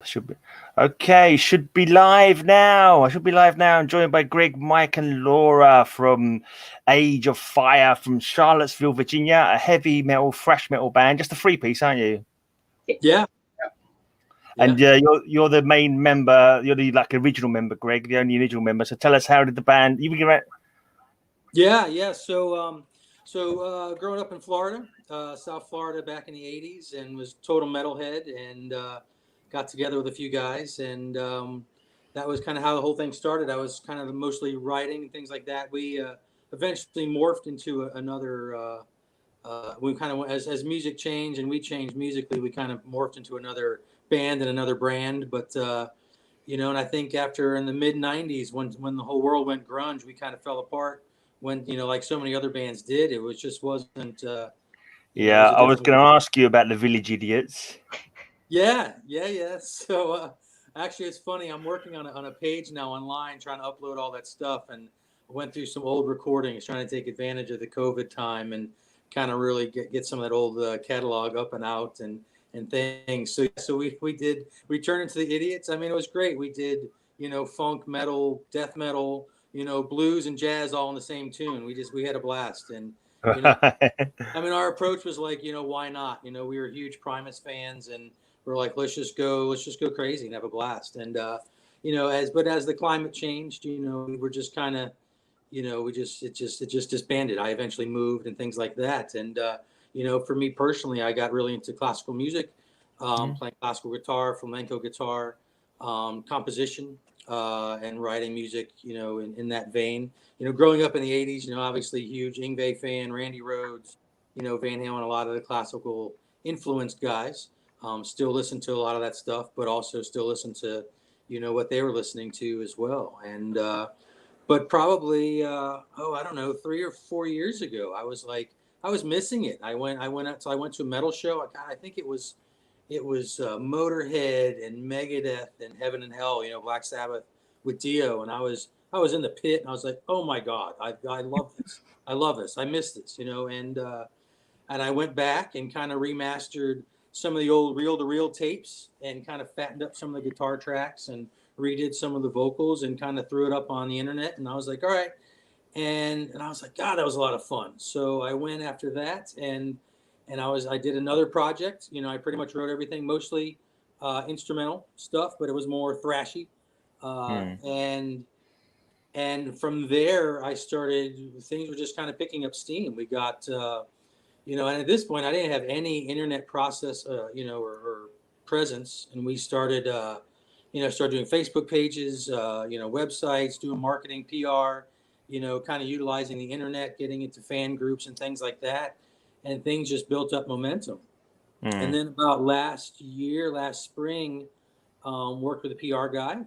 Should be okay. Should be live now. I should be live now. I'm joined by Greg, Mike, and Laura from Age of Fire from Charlottesville, Virginia. A heavy metal, thrash metal band. Just a three-piece, aren't you? Yeah. And you're the main member. You're the original member, Greg, the only original member. So tell us, how did the band? You begin. Yeah. So growing up in Florida, South Florida, back in the '80s, and was total metalhead, and got together with a few guys, and that was kind of how the whole thing started. I was kind of mostly writing and things like that. We eventually morphed into another. We kind of, as music changed and we changed musically, we kind of morphed into another band and another brand. But and I think after in the mid '90s, when the whole world went grunge, we kind of fell apart. When like so many other bands did, it wasn't. I was going to ask you about the Village Idiots. Yeah. So actually, it's funny. I'm working on a page now online, trying to upload all that stuff, and I went through some old recordings, trying to take advantage of the COVID time and kind of really get some of that old catalog up and out and things. So we turned into the Idiots. I mean, it was great. We did funk, metal, death metal, blues and jazz all in the same tune. We had a blast. And I mean, our approach was like, why not? We were huge Primus fans, and we're like, let's just go crazy and have a blast. And as the climate changed, we were just kind of, it just disbanded. I eventually moved and things like that. And for me personally, I got really into classical music, playing classical guitar, flamenco guitar, composition, and writing music, in that vein. Growing up in the '80s, obviously huge Yngwie fan, Randy Rhoads, Van Halen, a lot of the classical influenced guys. Still listen to a lot of that stuff, but also still listen to, what they were listening to as well. And but probably, I don't know, 3 or 4 years ago, I was missing it. I went to a metal show. I think it was Motorhead and Megadeth and Heaven and Hell, Black Sabbath with Dio, and I was in the pit, and I was like, oh my God, I love this. I love this. I miss this, and I went back and kind of remastered some of the old reel-to-reel tapes and kind of fattened up some of the guitar tracks and redid some of the vocals and kind of threw it up on the internet. And I was like, all right. And I was like, God, that was a lot of fun. So I went after that, and I did another project. I pretty much wrote everything, mostly instrumental stuff, but it was more thrashy. And from there, I started, things were just kind of picking up steam. We got, and at this point, I didn't have any internet process, or presence. And we started, started doing Facebook pages, websites, doing marketing, PR, kind of utilizing the internet, getting into fan groups and things like that. And things just built up momentum. And then about last spring, worked with a PR guy,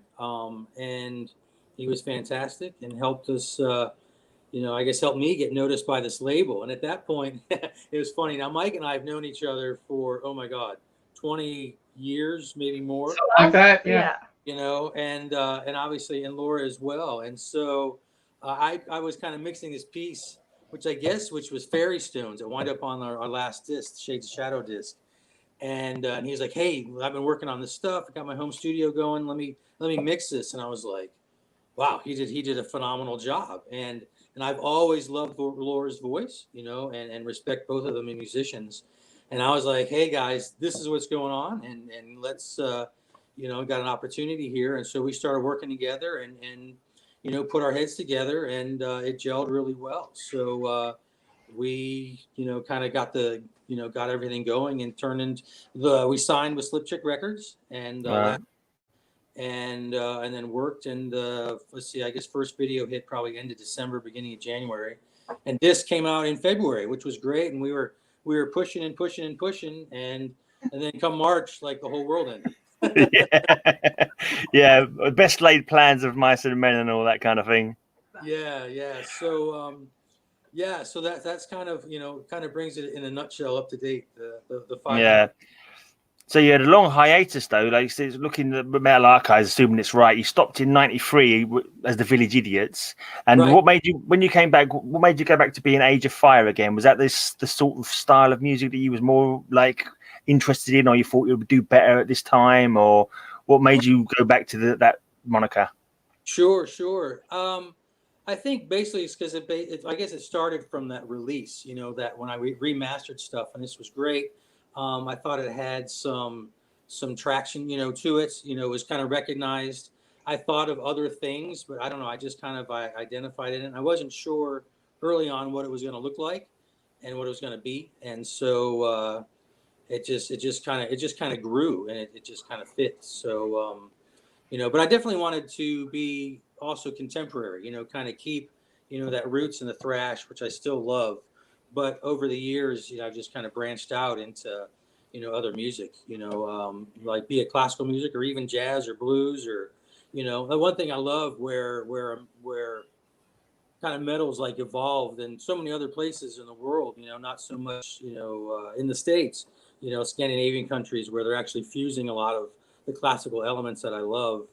and he was fantastic and helped us, I guess helped me get noticed by this label. And at that point, it was funny. Now, Mike and I have known each other for, oh my God, 20 years, maybe more. Like that, yeah. And obviously, and Laura as well. And so I was kind of mixing this piece, which was Fairy Stones. It wound up on our last disc, Shades of Shadow disc. And he was like, hey, I've been working on this stuff. I got my home studio going. Let me mix this. And I was like, wow, he did a phenomenal job. And I've always loved Laura's voice, and respect both of them as musicians. And I was like, hey guys, this is what's going on, and let's, got an opportunity here. And so we started working together and put our heads together, and it gelled really well. So we, kind of got got everything going and we signed with Slip Chick Records, and and then worked, and let's see, I guess first video hit probably end of December, beginning of January, and disc came out in February, which was great. And we were pushing and pushing and pushing, and then come March, like the whole world ended. Yeah, best laid plans of mice and men and all that kind of thing. Yeah. So so that's kind of brings it in a nutshell up to date, the 5. Yeah. So you had a long hiatus, though. Like, so looking at the Metal Archives, assuming it's right, you stopped in '93 as the Village Idiots. And right. What made you, when you came back, what made you go back to being Age of Fire again? Was that the sort of style of music that you was more like interested in, or you thought you would do better at this time, or what made you go back to that moniker? Sure. I think basically it's because I guess it started from that release, that when I remastered stuff, and this was great. I thought it had some traction, to it. It was kind of recognized. I thought of other things, but I don't know. I just kind of identified it, and I wasn't sure early on what it was going to look like and what it was going to be, and so it just kind of grew, and it just kind of fits. So but I definitely wanted to be also contemporary, kind of keep, that roots in the thrash, which I still love. But over the years, I've just kind of branched out into, other music, like be it classical music or even jazz or blues or, the one thing I love where kind of metal's like evolved in so many other places in the world, not so much, in the States, Scandinavian countries where they're actually fusing a lot of the classical elements that I love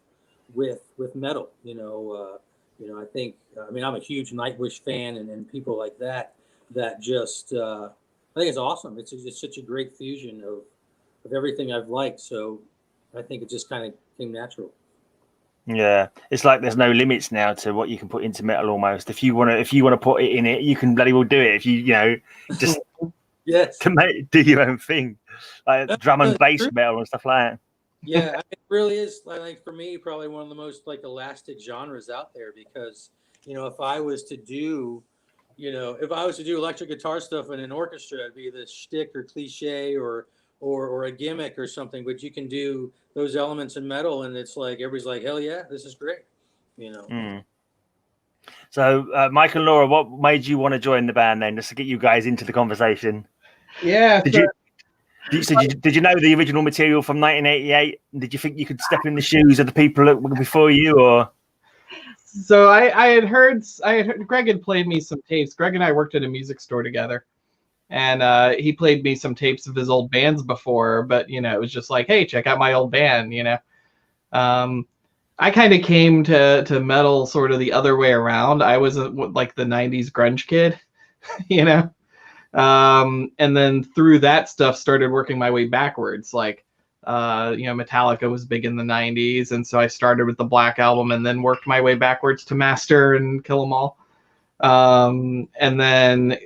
with metal. I think I'm a huge Nightwish fan and people like that just I think it's awesome. It's such a great fusion of everything I've liked. So I think it just kind of came natural. Yeah, it's like there's no limits now to what you can put into metal. Almost, if you want to put it in it, you can bloody well do it. If you just yes, do your own thing, like drum and bass true. metal and stuff like that. Yeah, it really is. Like for me, probably one of the most like elastic genres out there because if I was to do, electric guitar stuff in an orchestra, it'd be the shtick or cliche or a gimmick or something. But you can do those elements in metal, and it's like everybody's like, hell yeah, this is great. So, Mike and Laura, what made you want to join the band then, just to get you guys into the conversation? Yeah. Did you know the original material from 1988? Did you think you could step in the shoes of the people before you, or? So I had heard Greg had played me some tapes. Greg and I worked at a music store together, and he played me some tapes of his old bands before. But it was just like, hey, check out my old band. I kind of came to metal sort of the other way around. I was like the '90s grunge kid, and then through that stuff started working my way backwards. Like, Metallica was big in the '90s, and so I started with the Black Album and then worked my way backwards to Master and Kill 'Em All, and then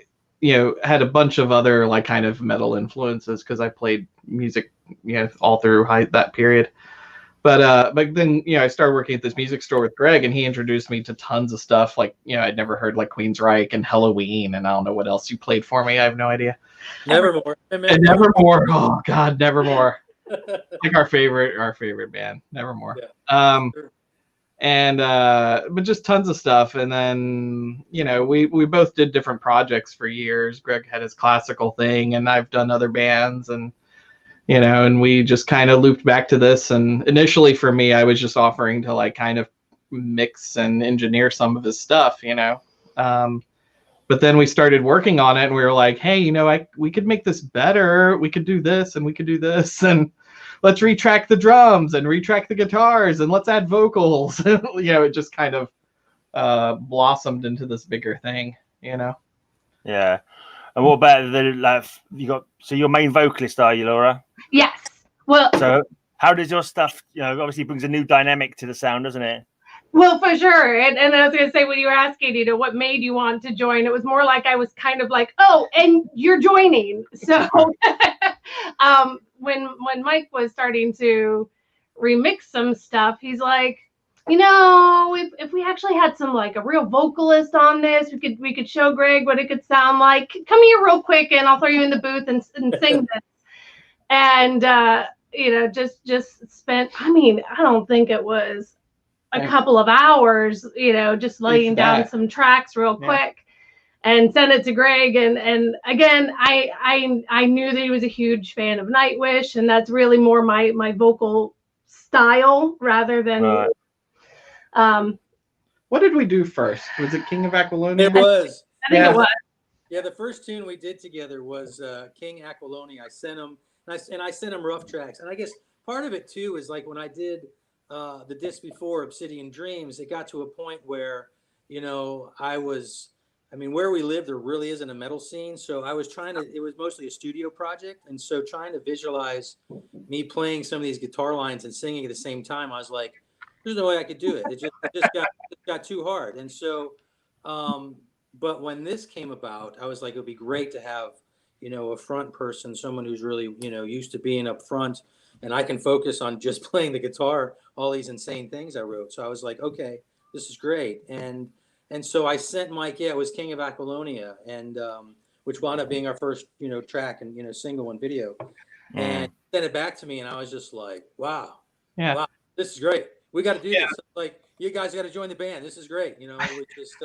had a bunch of other like kind of metal influences because I played music all through that period. But then I started working at this music store with Greg, and he introduced me to tons of stuff. Like I'd never heard like Queensryche and Helloween, and I don't know what else you played for me. I have no idea. Nevermore. And Nevermore. Oh God, Nevermore. Like our favorite band, Nevermore. Yeah. Sure. And but just tons of stuff. And then we both did different projects for years. Greg had his classical thing, and I've done other bands, and and we just kind of looped back to this. And initially for me, I was just offering to like kind of mix and engineer some of his stuff, but then we started working on it, and we were like, hey, we could make this better. We could do this, and we could do this, and let's retrack the drums and retrack the guitars, and let's add vocals. It just kind of blossomed into this bigger thing, Yeah. And what about so your main vocalist, are you, Laura? Yes. Well, so how does your stuff, obviously brings a new dynamic to the sound, doesn't it? Well, for sure. And I was going to say, when you were asking, what made you want to join, it was more like I was kind of like, oh, and you're joining. So when Mike was starting to remix some stuff, he's like, if we actually had some like a real vocalist on this, we could show Greg what it could sound like. Come here real quick, and I'll throw you in the booth and sing this. And just spent. I don't think it was a couple of hours, just laying down some tracks real quick, and sent it to Greg. And again, I knew that he was a huge fan of Nightwish, and that's really more my vocal style rather than. Right. What did we do first? Was it King of Aquilone? It was. I think it was. Yeah, the first tune we did together was King Aquilone. I sent him, and I sent him rough tracks. And I guess part of it too is like when I did the disc before Obsidian Dreams, it got to a point where I was I mean, where we live, there really isn't a metal scene. So I was trying to, it was mostly a studio project. And so trying to visualize me playing some of these guitar lines and singing at the same time, I was like, there's no way I could do it. It just got too hard. And so, but when this came about, I was like, it would be great to have, a front person, someone who's really, used to being up front, and I can focus on just playing the guitar, all these insane things I wrote. So I was like, okay, this is great. And so I sent Mike, it was King of Aquilonia, and which wound up being our first, track and, single and video. And sent it back to me, and I was just like, wow, this is great. We got to do this. Like, you guys got to join the band. This is great. It was just,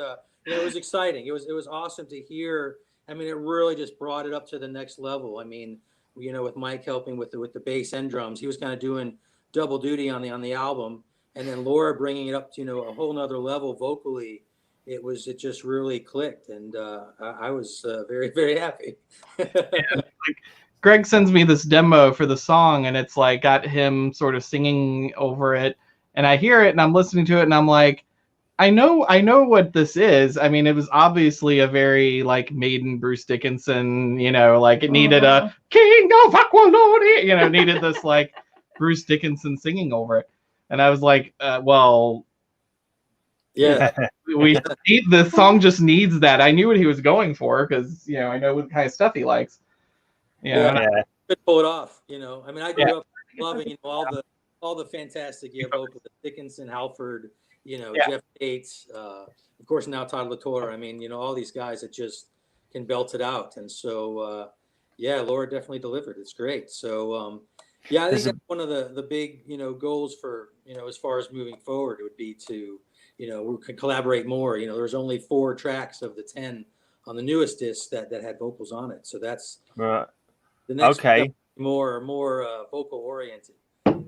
it was exciting. It was awesome to hear. I mean, it really just brought it up to the next level. I mean, with Mike helping with the bass and drums, he was kind of doing double duty on the album, and then Laura bringing it up to, a whole nother level vocally. It just really clicked, and I was very, very happy. Greg sends me this demo for the song, and it's like got him sort of singing over it, and I hear it and I'm listening to it and I'm like, I know what this is. I mean, it was obviously a very like Maiden, Bruce Dickinson, like it needed a King of Aquilonia, needed this like Bruce Dickinson singing over it. And I was like, well, yeah, we need, this song just needs that. I knew what he was going for because, I know what kind of stuff he likes. Could pull it off. I mean, I grew up loving all the fantastic vocals, Dickinson, Halford, Jeff Tate, of course now Todd LaTorre. I mean, all these guys that just can belt it out. And so, Laura definitely delivered. It's great. So, I think that's one of the big, goals for, as far as moving forward, it would be to, we could collaborate more. There's only 4 tracks of the 10 on the newest disc that had vocals on it. So that's right. The next Okay. More vocal oriented.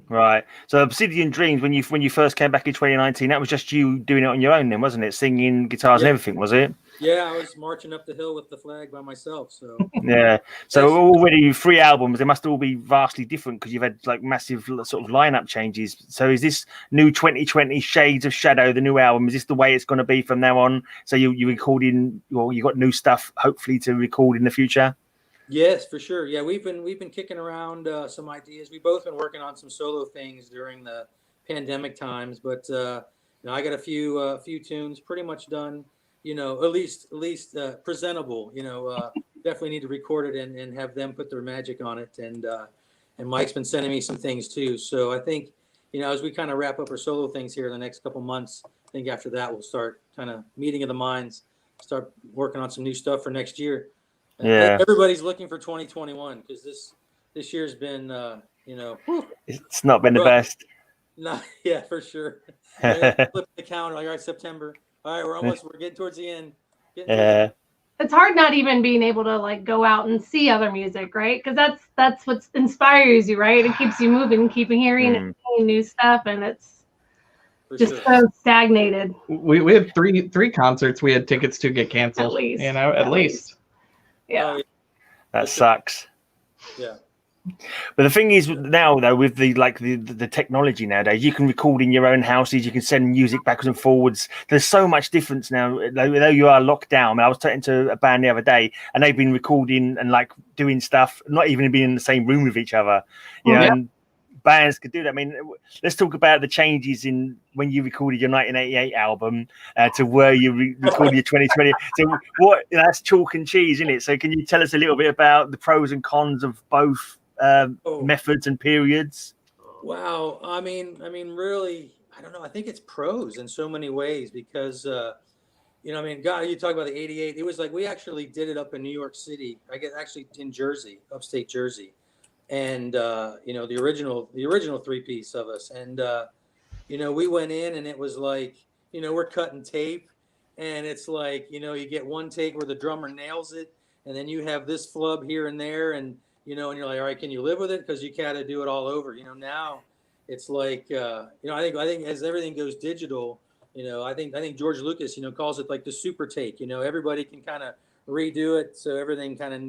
Right. So Obsidian Dreams, when you first came back in 2019, that was just you doing it on your own then, wasn't it? Singing, guitars and everything, was it? Yeah, I was marching up the hill with the flag by myself. So yeah. So already 3 albums, they must all be vastly different because you've had like massive sort of lineup changes. So is this new 2020 Shades of Shadow, the new album, is this the way it's going to be from now on? So you recording, or you got new stuff hopefully to record in the future? Yes, for sure. Yeah, we've been kicking around some ideas. We've both been working on some solo things during the pandemic times, but I got a few tunes pretty much done. At least presentable. Definitely need to record it and have them put their magic on it. And Mike's been sending me some things too. So I think as we kind of wrap up our solo things here in the next couple months, I think after that we'll start kind of meeting of the minds, start working on some new stuff for next year. Yeah, everybody's looking for 2021 because this year's been it's not been the best. No, yeah, for sure. Flip the counter, like, all right, September. All right, we're getting towards the end. It's hard not even being able to like go out and see other music, right? Because that's what inspires you, right? It keeps you moving, keeping hearing new stuff, and it's just so stagnated. We had three concerts we had tickets to get canceled. At least. Yeah. That sucks. Yeah. But the thing is now, though, with the technology nowadays, you can record in your own houses. You can send music backwards and forwards. There's so much difference now. Though you are locked down. I mean, I was talking to a band the other day, and they've been recording and like doing stuff, not even being in the same room with each other. And bands could do that. I mean, let's talk about the changes in when you recorded your 1988 album to where you recorded your 2020. So that's chalk and cheese, isn't it? So can you tell us a little bit about the pros and cons of both methods and periods? Wow. I mean, really, I don't know. I think it's pros in so many ways because, God, you talk about the 88. It was like we actually did it up in New York City. I guess actually in Jersey, upstate Jersey. And the original 3-piece of us, and we went in and it was like we're cutting tape, and it's like you get one take where the drummer nails it, and then you have this flub here and there, and and you're like, all right, can you live with it? Because you gotta do it all over. Now it's like I think as everything goes digital, I think George Lucas calls it like the super take. Everybody can kind of redo it, so everything kind of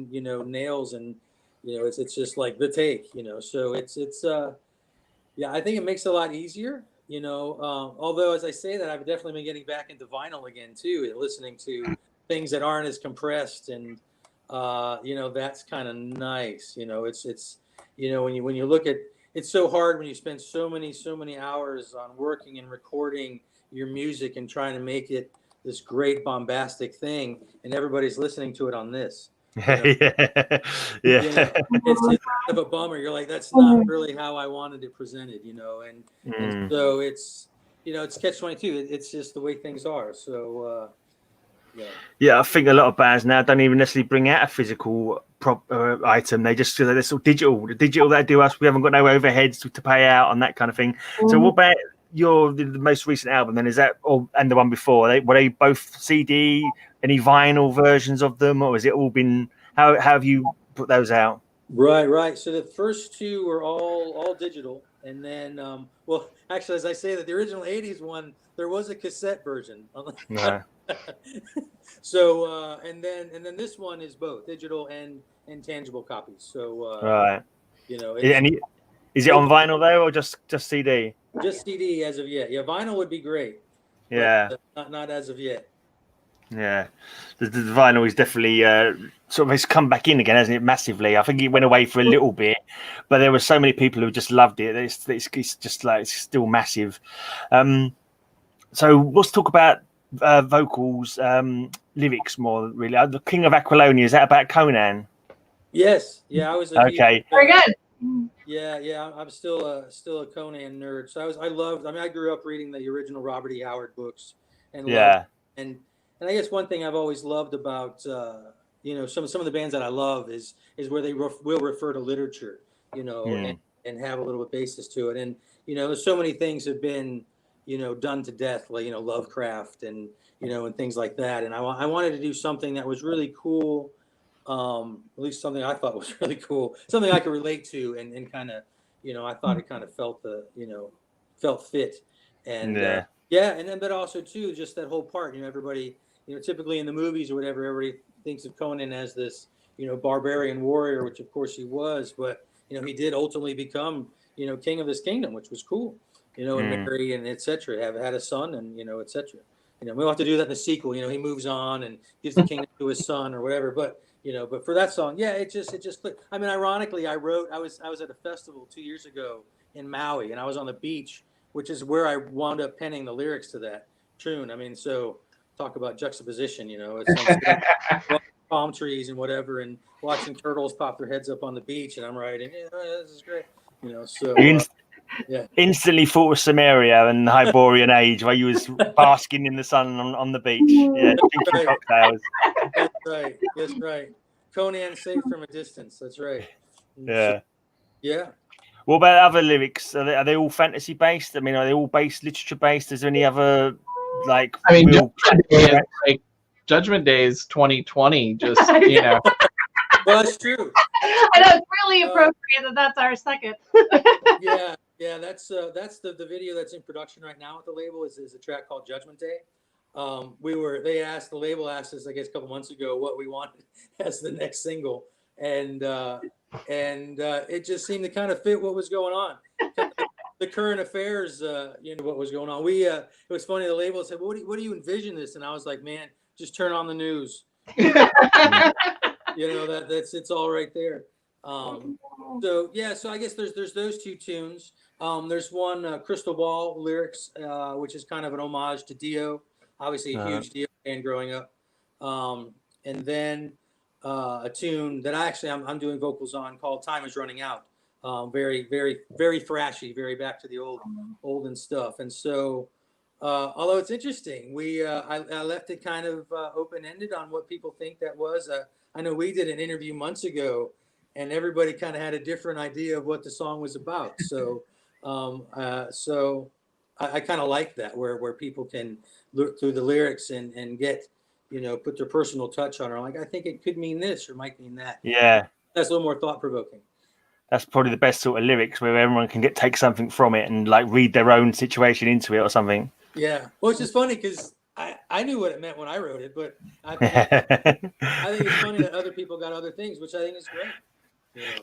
nails and. It's just like the take, so it's I think it makes it a lot easier, although as I say that, I've definitely been getting back into vinyl again too, and listening to things that aren't as compressed, and that's kind of nice. It's when you look at, it's so hard when you spend so many hours on working and recording your music and trying to make it this great bombastic thing, and everybody's listening to it on this. Yeah. It's kind of a bummer. You're like, that's not really how I wanted it presented, and so it's it's catch-22. It's just the way things are. So I think a lot of bands now don't even necessarily bring out a physical item. They just do this all digital. The digital they do us, we haven't got no overheads to pay out on that kind of thing. So what about the most recent album then? Is that and the one before? Were they both CD? Any vinyl versions of them, or has it all been? How have you put those out? Right. So the first two were all digital, and then actually, as I say that, the original '80s one, there was a cassette version. No. So and then this one is both digital and tangible copies. So right. Is it on vinyl though, or just CD? Just CD as of yet. Yeah, vinyl would be great. Yeah. But, not as of yet. Yeah, the vinyl is definitely sort of, it's come back in again, hasn't it? Massively. I think it went away for a little bit, but there were so many people who just loved it. It's just like, it's still massive. So let's talk about vocals, lyrics more really. The King of Aquilonia, is that about Conan? Yes. Yeah, I was okay. Very good. Yeah. I'm still a Conan nerd. So I grew up reading the original Robert E. Howard books, and And I guess one thing I've always loved about some of the bands that I love is where they will refer to literature, and have a little bit basis to it. And there's so many things have been done to death, like Lovecraft and and things like that. And I wanted to do something that was really cool, at least something I thought was really cool, something I could relate to, and kind of I thought it kind of felt felt fit, and and then but also too just that whole part, everybody. Typically in the movies or whatever, everybody thinks of Conan as this, barbarian warrior, which of course he was, but he did ultimately become, king of this kingdom, which was cool, and marry and etc. Had a son and etc. We'll have to do that in the sequel. He moves on and gives the kingdom to his son or whatever. But but for that song, it just clicked. I mean, ironically, I was at a festival 2 years ago in Maui, and I was on the beach, which is where I wound up penning the lyrics to that tune. I mean, so. Talk about juxtaposition, it's palm trees and whatever, and watching turtles pop their heads up on the beach, and I'm writing, this is great, so instantly thought of Samaria and the Hyborian age, where you was basking in the sun on the beach, drinking cocktails. That's right. Conan safe from a distance. That's right. Yeah. What about other lyrics? Are they all fantasy based? I mean, are they all based literature based? Is there any other? Judgment Day is 2020. Just well, that's true. I know, it's really appropriate that's our second. yeah. That's the video that's in production right now at the label is a track called Judgment Day. The label asked us, I guess, a couple months ago what we wanted as the next single, and it just seemed to kind of fit what was going on. The current affairs, what was going on. It was funny. The label said, well, what do you envision this? And I was like, man, just turn on the news. It's all right there. So I guess there's those two tunes. There's one Crystal Ball lyrics, which is kind of an homage to Dio, obviously a huge Dio fan growing up. And then a tune that I'm doing vocals on called Time Is Running Out. Very, very, very thrashy, very back to the olden stuff. And so, although it's interesting, I left it kind of open-ended on what people think that was. I know we did an interview months ago, and everybody kind of had a different idea of what the song was about. So, I kind of like that, where people can look through the lyrics and get, put their personal touch on it. Like, I think it could mean this or might mean that. Yeah, that's a little more thought-provoking. That's probably the best sort of lyrics where everyone can take something from it and read their own situation into it or something. Yeah. Well, it's just funny because I knew what it meant when I wrote it, but I think it's funny that other people got other things, which I think is great.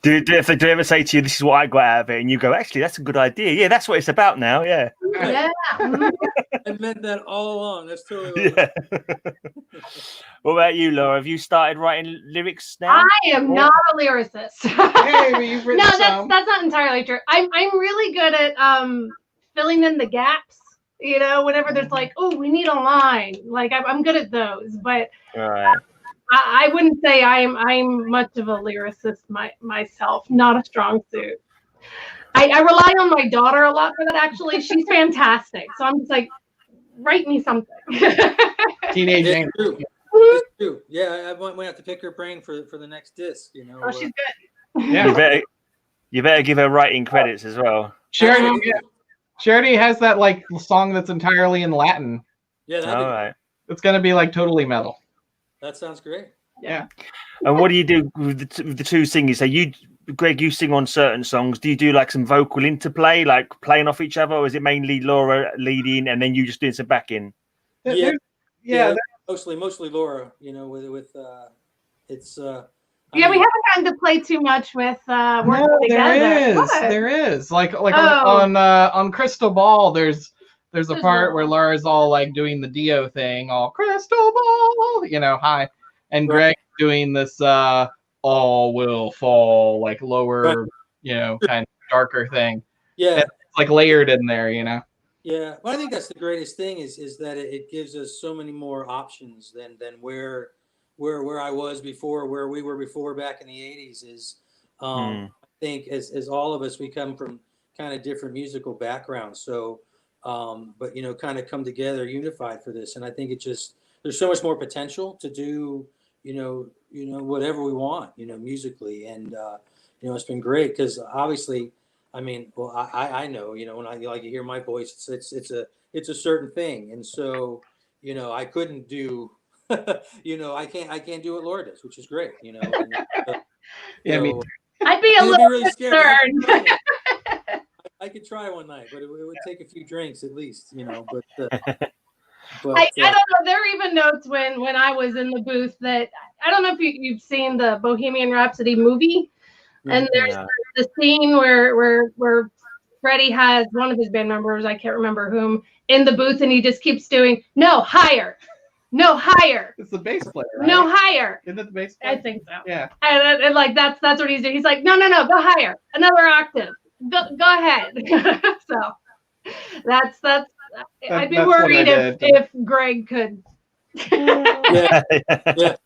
Do they ever say to you, this is what I got out of it? And you go, actually, that's a good idea. Yeah, that's what it's about now. Yeah. Yeah. Mhm. I meant that all along. That's totally what Yeah. What about you, Laura? Have you started writing lyrics now? I am not a lyricist. Hey, but you've written No, some. that's not entirely true. I'm really good at filling in the gaps. You know, whenever there's like, oh, we need a line. Like I'm good at those, but All right. I wouldn't say I'm much of a lyricist myself. Not a strong suit. I rely on my daughter a lot for that. Actually, she's fantastic. So I'm just like, write me something. Teenage it's Angry. true. It's true. Yeah, I might have to pick her brain for the next disc. You know. Oh, she's good. Yeah. You better give her writing credits as well. She already has that like song that's entirely in Latin. Yeah, All right. It's gonna be like totally metal. that sounds great. Yeah. And what do you do with the two singers? So you, Greg, you sing on certain songs. Do you do like some vocal interplay, like playing off each other, or is it mainly Laura leading and then you just doing some backing? Yeah. Yeah. Mostly Laura. You know, with it's. Yeah, we haven't gotten to play too much with working No, together. there is. What? There is. Like Oh. on Crystal Ball, there's a There's part one. where Laura's all like doing the Dio thing, all Crystal Ball, you know, high, and Right. Greg doing this all will fall, like lower, Right. you know, kind of darker thing. Yeah. It's like layered in there, you know. Yeah, well, I think that's the greatest thing is that it gives us so many more options than where I was before, where we were before back in the 80s is I think as all of us, we come from kind of different musical backgrounds. So but you know, kind of come together unified for this. And I think there's so much more potential to do, you know, whatever we want, you know, musically. And you know, it's been great because obviously, I mean, well, I know, you know, when I like you hear my voice, it's a certain thing. And so, you know, I couldn't do you know, I can't do what Laura does, which is great, you know. And, Yeah, me so, I'd be a you'd be little really scared. concerned. I could try one night, but it would take a few drinks at least, you know. But I don't know. There are even notes when I was in the booth that I don't know if you've seen the Bohemian Rhapsody movie, and there's the scene where Freddie has one of his band members, I can't remember whom, in the booth, and he just keeps doing no higher. No higher. It's the bass player, right? No higher. Isn't it the bass player? I think so. Yeah. And like that's what he's doing. He's like, no, go higher. Another octave. Go ahead. So that's I'd be that's what I worried did. if Greg could. yeah,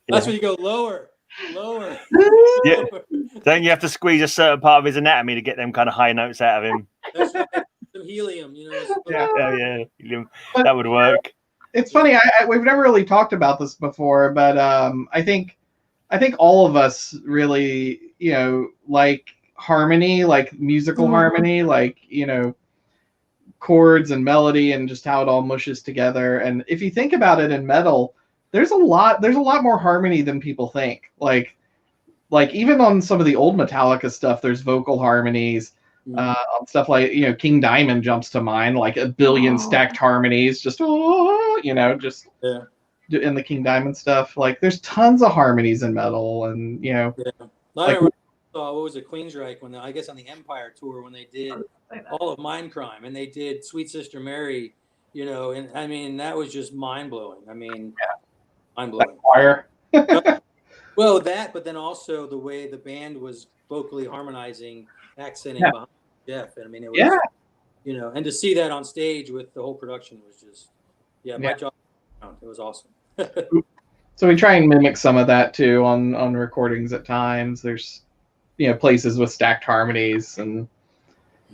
that's when you go lower. Yeah. Don't you have to squeeze a certain part of his anatomy to get them kind of high notes out of him? That's right. Some helium, you know. Yeah. That would work. It's funny. We've never really talked about this before, but I think all of us really, you know, like harmony, like musical harmony, like, you know, chords and melody and just how it all mushes together. And if you think about it in metal, there's a lot more harmony than people think. Like even on some of the old Metallica stuff, there's vocal harmonies. Stuff like, you know, King Diamond jumps to mind, like a billion stacked harmonies, just you know, just in the King Diamond stuff. Like there's tons of harmonies in metal, and you know. Yeah. I remember what was it, Queensryche, when I guess on the Empire tour when they did all of Mindcrime and they did Sweet Sister Mary, you know, and I mean that was just mind blowing. I mean, mind blowing. Choir. Well, that, but then also the way the band was vocally harmonizing, accenting behind Jeff. And I mean, it was, you know, and to see that on stage with the whole production was just, my job. It was awesome. So we try and mimic some of that too on recordings at times. There's, you know, places with stacked harmonies, and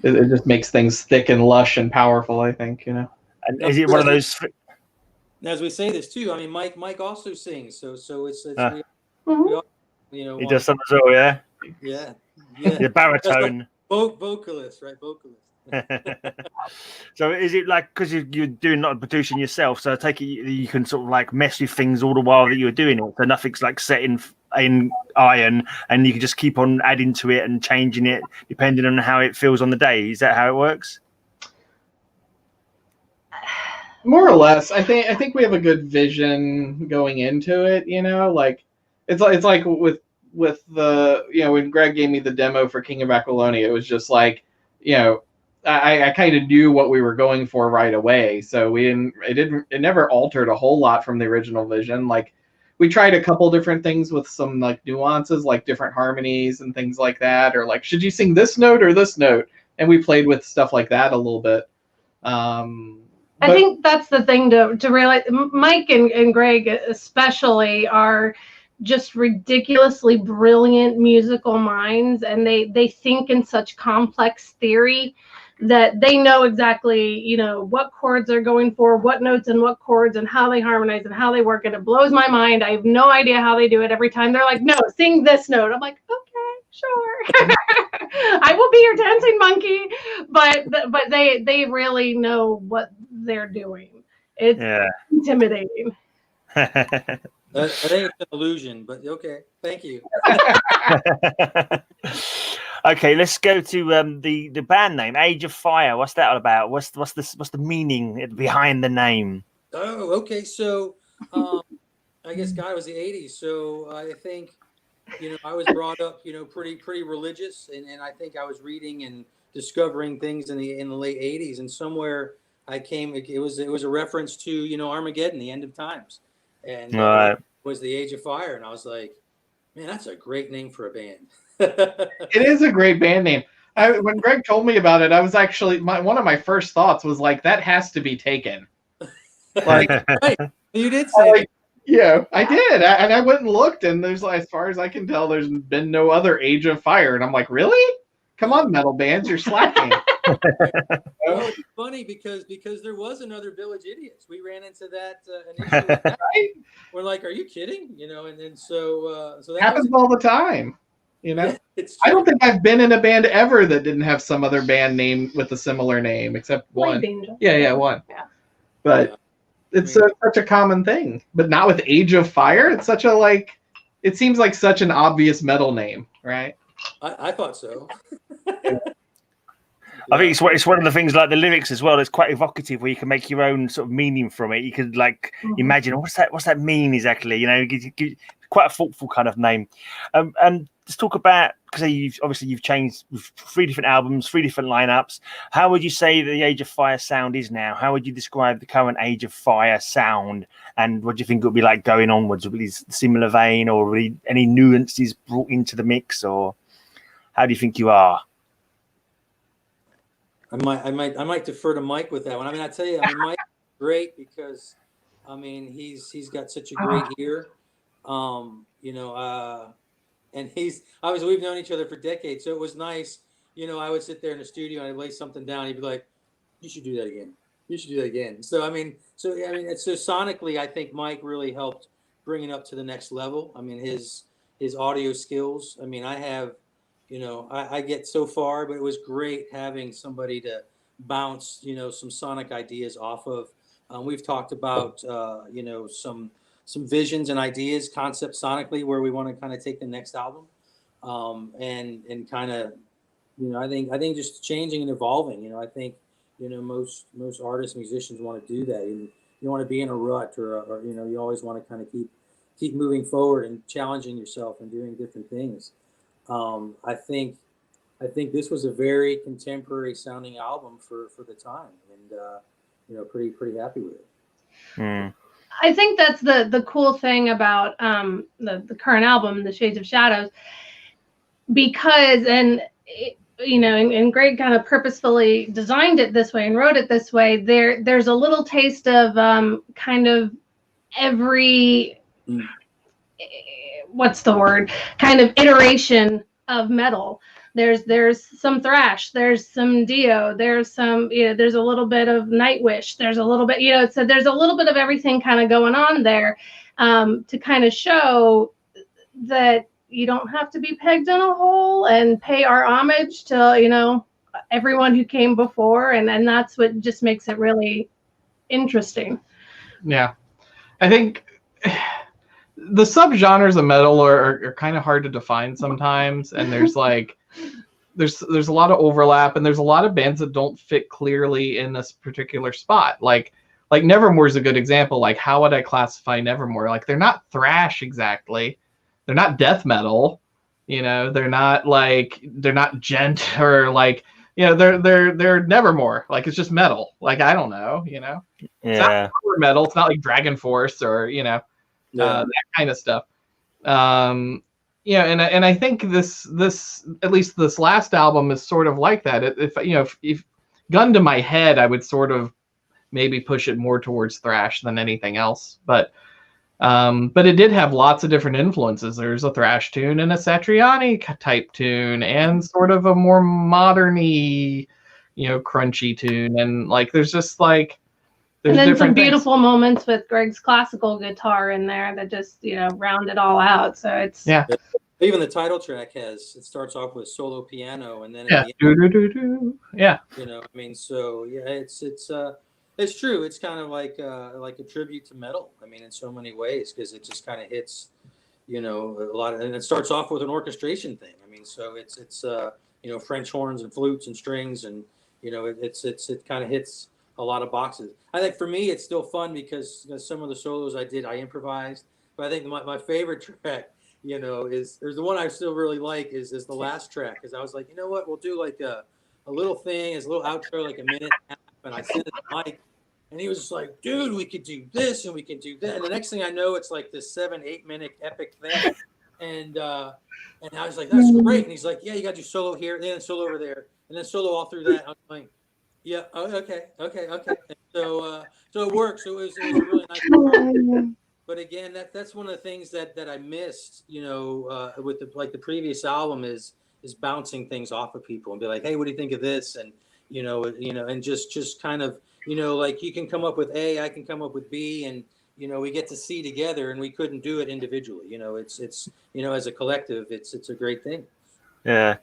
it just makes things thick and lush and powerful, I think, you know. And is it one of those? As we say this too, I mean, Mike also sings, so it's we all, you know, he does something as well, yeah. Yeah. The baritone. Vocalist, right? Vocalist. So is it like, because you're doing a lot of producing yourself, so I take it you can sort of like mess with things all the while that you're doing it, so nothing's like set in iron, and you can just keep on adding to it and changing it depending on how it feels on the day? Is that how it works? More or less. I think we have a good vision going into it, you know, like it's like with the, you know, when Greg gave me the demo for King of Aquilonia, it was just like, you know, I kind of knew what we were going for right away. So it never altered a whole lot from the original vision. Like we tried a couple different things with some like nuances, like different harmonies and things like that, or like, should you sing this note or this note? And we played with stuff like that a little bit. I think that's the thing to realize. Mike and Greg especially are just ridiculously brilliant musical minds, and they think in such complex theory that they know exactly, you know, what chords are going for what notes and what chords and how they harmonize and how they work. And it blows my mind. I have no idea how they do it. Every time they're like, no, sing this note. I'm like, okay, sure. I will be your dancing monkey. But they really know what they're doing. It's intimidating. I think it's an illusion, but okay. Thank you. Okay, let's go to the band name, Age of Fire. What's that all about? What's the meaning behind the name? Oh, okay. So, I guess God, it was the '80s. So I think, you know, I was brought up, you know, pretty religious, and I think I was reading and discovering things in the late '80s, and somewhere I came. It was a reference to, you know, Armageddon, the end of times, and it was the Age of Fire, and I was like, man, that's a great name for a band. It is a great band name. When Greg told me about it, I was actually one of my first thoughts was like, that has to be taken. Like, right. You did say like, yeah, I did, and I went and looked, and there's, as far as I can tell, there's been no other Age of Fire, and I'm like, really? Come on, metal bands, you're slacking. Well, it's funny because there was another Village Idiots. We ran into that initially. Right? We're like, are you kidding? You know, and then so that happens all the time. You know, I don't think I've been in a band ever that didn't have some other band name with a similar name, except one. Yeah, one. Yeah. But it's such a common thing. But not with Age of Fire. It's such a it seems like such an obvious metal name, right? I thought so. I think it's one of the things, like the lyrics as well. It's quite evocative, where you can make your own sort of meaning from it. You could imagine what's that mean exactly. You know, quite a thoughtful kind of name. And let's talk about, because you've changed with 3 different albums, 3 different lineups. How would you say the Age of Fire sound is now? How would you describe the current Age of Fire sound? And what do you think it would be like going onwards? Will it be similar vein, or will any nuances brought into the mix, or how do you think you are? I might defer to Mike with that one. I mean, I tell you, Mike's great because, I mean, he's got such a great ear, you know, and we've known each other for decades, so it was nice. You know, I would sit there in the studio and I'd lay something down. He'd be like, "You should do that again. You should do that again." So it's sonically, I think Mike really helped bring it up to the next level. I mean, his audio skills. I mean, I have. You know, I get so far, but it was great having somebody to bounce, you know, some sonic ideas off of. We've talked about, you know, some visions and ideas, concepts sonically, where we want to kind of take the next album, and kind of, you know, I think just changing and evolving. You know, I think, you know, most artists, musicians want to do that. You want to be in a rut, or you know, you always want to kind of keep moving forward and challenging yourself and doing different things. I think this was a very contemporary sounding album for the time, and you know, pretty happy with it. I think that's the cool thing about the current album, The Shades of Shadows, because you know, and Greg kind of purposefully designed it this way and wrote it this way. There's a little taste of kind of every. What's the word? Kind of iteration of metal. There's some thrash, there's some Dio, there's some, you know, there's a little bit of Nightwish, there's a little bit, you know, so there's a little bit of everything kind of going on there, to kind of show that you don't have to be pegged in a hole, and pay our homage to, you know, everyone who came before, and that's what just makes it really interesting. Yeah, I think the subgenres of metal are kind of hard to define sometimes, and there's there's a lot of overlap, and there's a lot of bands that don't fit clearly in this particular spot. Like Nevermore is a good example. Like, how would I classify Nevermore? Like, they're not thrash exactly, they're not death metal, you know, they're not gent, or like they're Nevermore. Like, it's just metal. Like, I don't know, It's not power metal. It's not like Dragon Force or that kind of stuff. And I think this at least this last album is sort of like that. If gun to my head, I would sort of maybe push it more towards thrash than anything else. But it did have lots of different influences. There's a thrash tune and a Satriani type tune and sort of a more modern-y, crunchy tune. And like, there's just like, and then some beautiful moments with Greg's classical guitar in there that just, round it all out. So it's even the title track it starts off with solo piano and then it's true. It's kind of like a tribute to metal. I mean, in so many ways, because it just kind of hits, a lot of, and it starts off with an orchestration thing. I mean, so it's French horns and flutes and strings, and it kind of hits a lot of boxes. I think for me, it's still fun because some of the solos I improvised. But I think my favorite track, is there's the one I still really like is the last track, because I was like, you know what, we'll do like a little thing, as a little outro, like a minute and a half, and I sent it to Mike. And he was just like, dude, we could do this and we can do that. And the next thing I know, it's like this 7-8 minute epic thing. And I was like, that's great. And he's like, yeah, you got to do solo here, and then solo over there, and then solo all through that. I was like, yeah, okay. And so it works. It was a really nice. But again, that's one of the things that I missed, with the previous album is bouncing things off of people and be like, hey, what do you think of this? And and just kind of, like, you can come up with A, I can come up with B, and we get to C together, and we couldn't do it individually. It's as a collective, it's a great thing. Yeah,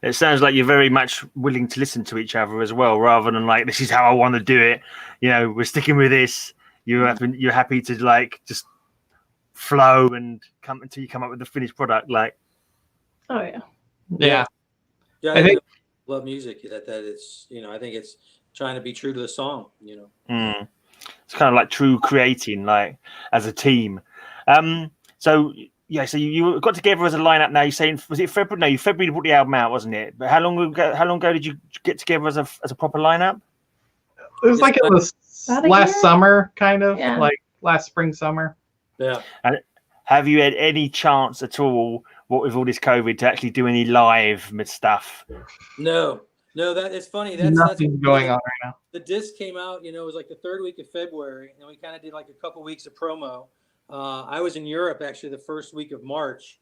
it sounds like you're very much willing to listen to each other as well, rather than like, this is how I want to do it. We're sticking with this. You're happy to like just flow and come until you come up with the finished product. Like, oh yeah. Yeah. I think love music that it's I think it's trying to be true to the song. It's kind of like true creating, like, as a team. So you got together as a lineup. Now you're saying, was it February? No, February brought the album out, wasn't it? But how long ago did you get together as a proper lineup? It was like it was last summer, kind of like last spring, summer. Yeah. And have you had any chance at all, what with all this COVID, to actually do any live stuff? No, that is funny. Nothing's going on right now. The disc came out, it was like the third week of February, and we kind of did like a couple weeks of promo. I was in Europe actually the first week of March,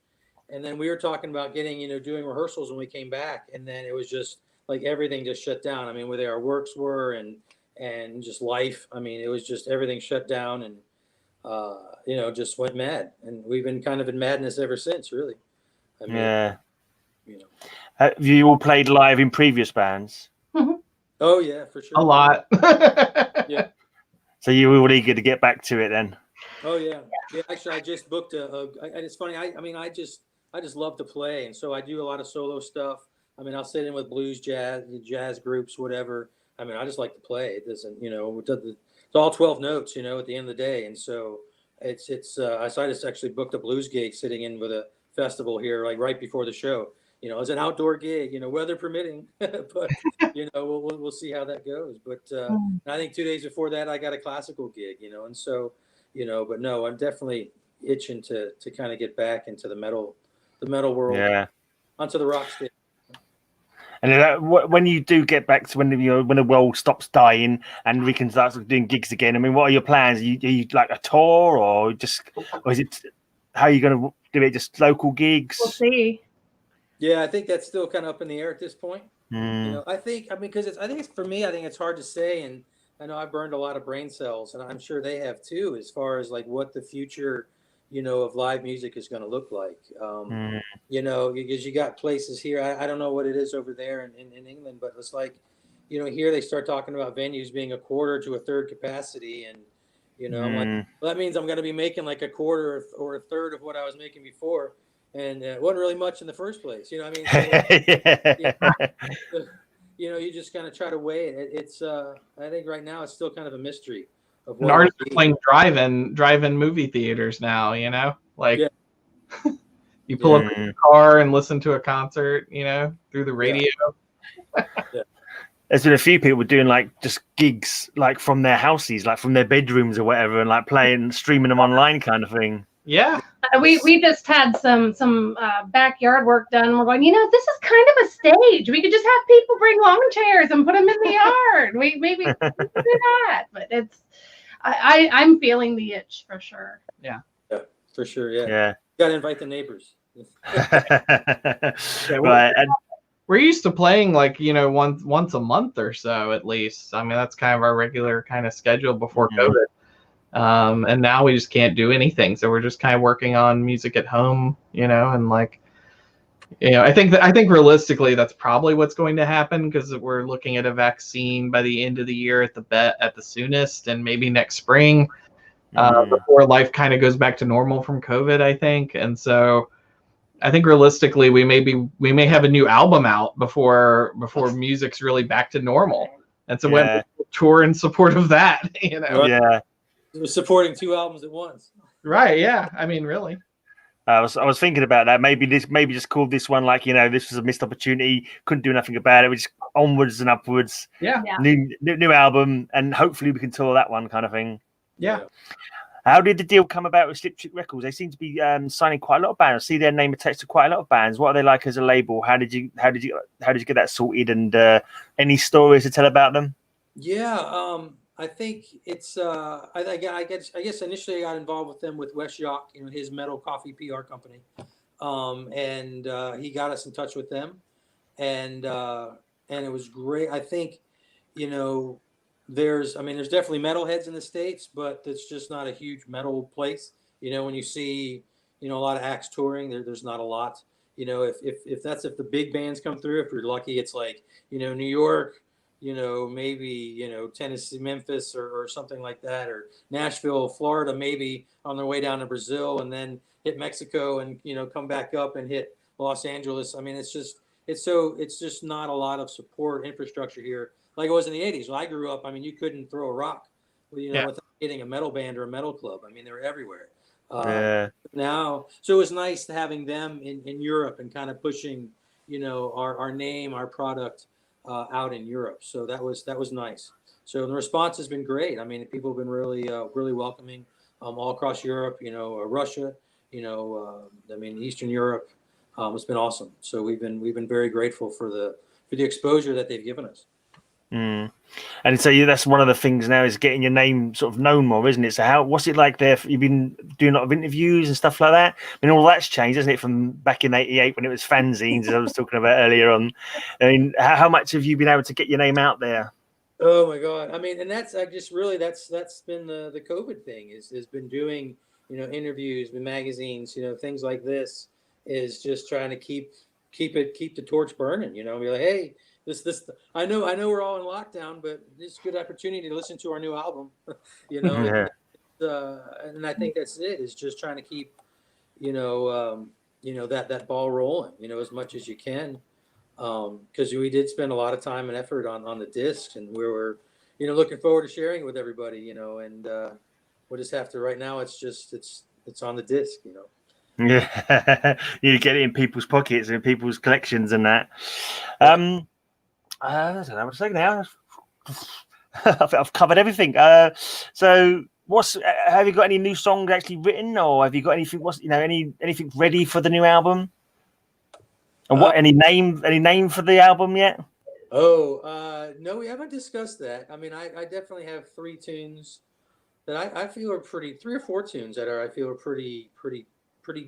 and then we were talking about getting, doing rehearsals when we came back, and then it was just like everything just shut down. I mean, where our works were and just life. I mean, it was just everything shut down, and just went mad, and we've been kind of in madness ever since, really. I mean, yeah. Have you all played live in previous bands? Mm-hmm. Oh yeah, for sure. A lot. Yeah. So you were eager to get back to it then? Oh yeah. Actually, I just booked and it's funny. I just love to play, and so I do a lot of solo stuff. I mean, I'll sit in with blues, jazz groups, whatever. I mean, I just like to play. It doesn't, it's all 12 notes, at the end of the day, and so it's. I just actually booked a blues gig sitting in with a festival here, like right before the show. It's an outdoor gig, weather permitting, but we'll see how that goes. But I think 2 days before that, I got a classical gig, and so, but no, I'm definitely itching to kind of get back into the metal world, onto the rock stage. And when you do get back to when the world stops dying and we can start doing gigs again, I mean, what are your plans? Are you like a tour, or is it, how are you going to do it? Just local gigs? We'll see. Yeah, I think that's still kind of up in the air at this point. I think because I think it's hard to say, and I know I've burned a lot of brain cells, and I'm sure they have too, as far as like what the future, of live music is going to look like. Because you got places here. I don't know what it is over there in England, but it's like, here they start talking about venues being a quarter to a third capacity, and I'm like, well, that means I'm going to be making like a quarter or a third of what I was making before. And it wasn't really much in the first place, So, you just kind of try to weigh it. It's I think right now it's still kind of a mystery of what. And artists are playing drive-in movie theaters now. Like you pull up in your car and listen to a concert, through the radio. there's been a few people doing like just gigs like from their houses, like from their bedrooms or whatever, and like playing, streaming them online kind of thing. Yeah. We just had some backyard work done. We're going, this is kind of a stage. We could just have people bring lawn chairs and put them in the yard. We maybe do that, but I'm feeling the itch for sure. Yeah, for sure. Yeah. Yeah. You got to invite the neighbors. Right. And We're used to playing like, once a month or so at least. I mean, that's kind of our regular kind of schedule before COVID. And now we just can't do anything. So we're just kind of working on music at home, and like, I think realistically that's probably what's going to happen, because we're looking at a vaccine by the end of the year at the soonest, and maybe next spring, before life kind of goes back to normal from COVID, I think. And so I think realistically we may have a new album out before music's really back to normal. And so when tour in support of that, Yeah. We're supporting 2 albums at once. Right. Yeah. I mean, really. I was thinking about that. Maybe just call this one like, this was a missed opportunity. Couldn't do nothing about it. We just onwards and upwards. Yeah. New album, and hopefully we can tour that one kind of thing. Yeah. How did the deal come about with Slip Trick Records? They seem to be signing quite a lot of bands. I see their name attached to quite a lot of bands. What are they like as a label? How did you get that sorted? And any stories to tell about them? Yeah. I think it's I guess initially I got involved with them with Wes Jacques, his Metal Coffee PR company, and he got us in touch with them, and it was great. I think there's definitely metalheads in the States, but it's just not a huge metal place. When you see a lot of acts touring, there's not a lot. If the big bands come through, if you're lucky, it's like New York. Maybe, Tennessee, Memphis or something like that, or Nashville, Florida, maybe on their way down to Brazil, and then hit Mexico and, come back up and hit Los Angeles. I mean, it's just not a lot of support infrastructure here like it was in the 80s. When I grew up, you couldn't throw a rock, without hitting a metal band or a metal club. They were everywhere. Now, so it was nice having them in Europe and kind of pushing, our name, our product, out in Europe. So that was nice. So the response has been great. People have been really welcoming, all across Europe, Russia, Eastern Europe. It's been awesome. So we've been very grateful for the exposure that they've given us. And so that's one of the things now, is getting your name sort of known more, isn't it? So what's it like there? You've been doing a lot of interviews and stuff like that. All that's changed, isn't it, from back in '88 when it was fanzines, as I was talking about earlier on. How much have you been able to get your name out there? Oh my God! And that's that's been the COVID thing. Has been doing interviews with magazines, things like this, is just trying to keep the torch burning. Be like, hey. This I know we're all in lockdown, but it's a good opportunity to listen to our new album, and I think that's it, is just trying to keep, that ball rolling, as much as you can. Because we did spend a lot of time and effort on the discs, and we were, looking forward to sharing it with everybody, and we'll just have to, right now it's on the disc, Yeah, you get it in people's pockets and people's collections and that. I don't know what to say now. I've covered everything. So have you got any new songs actually written, or have you got anything? Anything ready for the new album? And any name for the album yet? No, we haven't discussed that. I definitely have 3 tunes that I feel are 3 or 4 tunes that I feel are pretty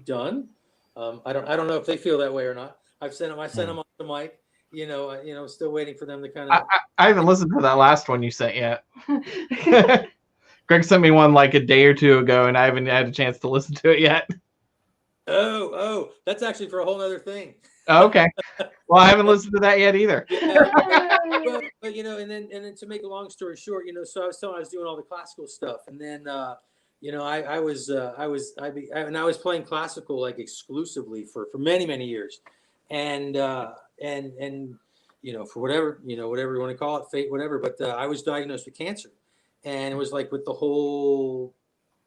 done. I don't know if they feel that way or not. I sent them on to Mike. Still waiting for them to kind of. I haven't listened to that last one you sent yet. Greg sent me one like a day or 2 ago, and I haven't had a chance to listen to it yet. Oh, that's actually for a whole other thing. Oh, okay. Well, I haven't listened to that yet either. Yeah. but and then to make a long story short, so I was doing all the classical stuff, and then I was playing classical like exclusively for many years, and for whatever you want to call it, fate, whatever. But I was diagnosed with cancer, and it was like with the whole,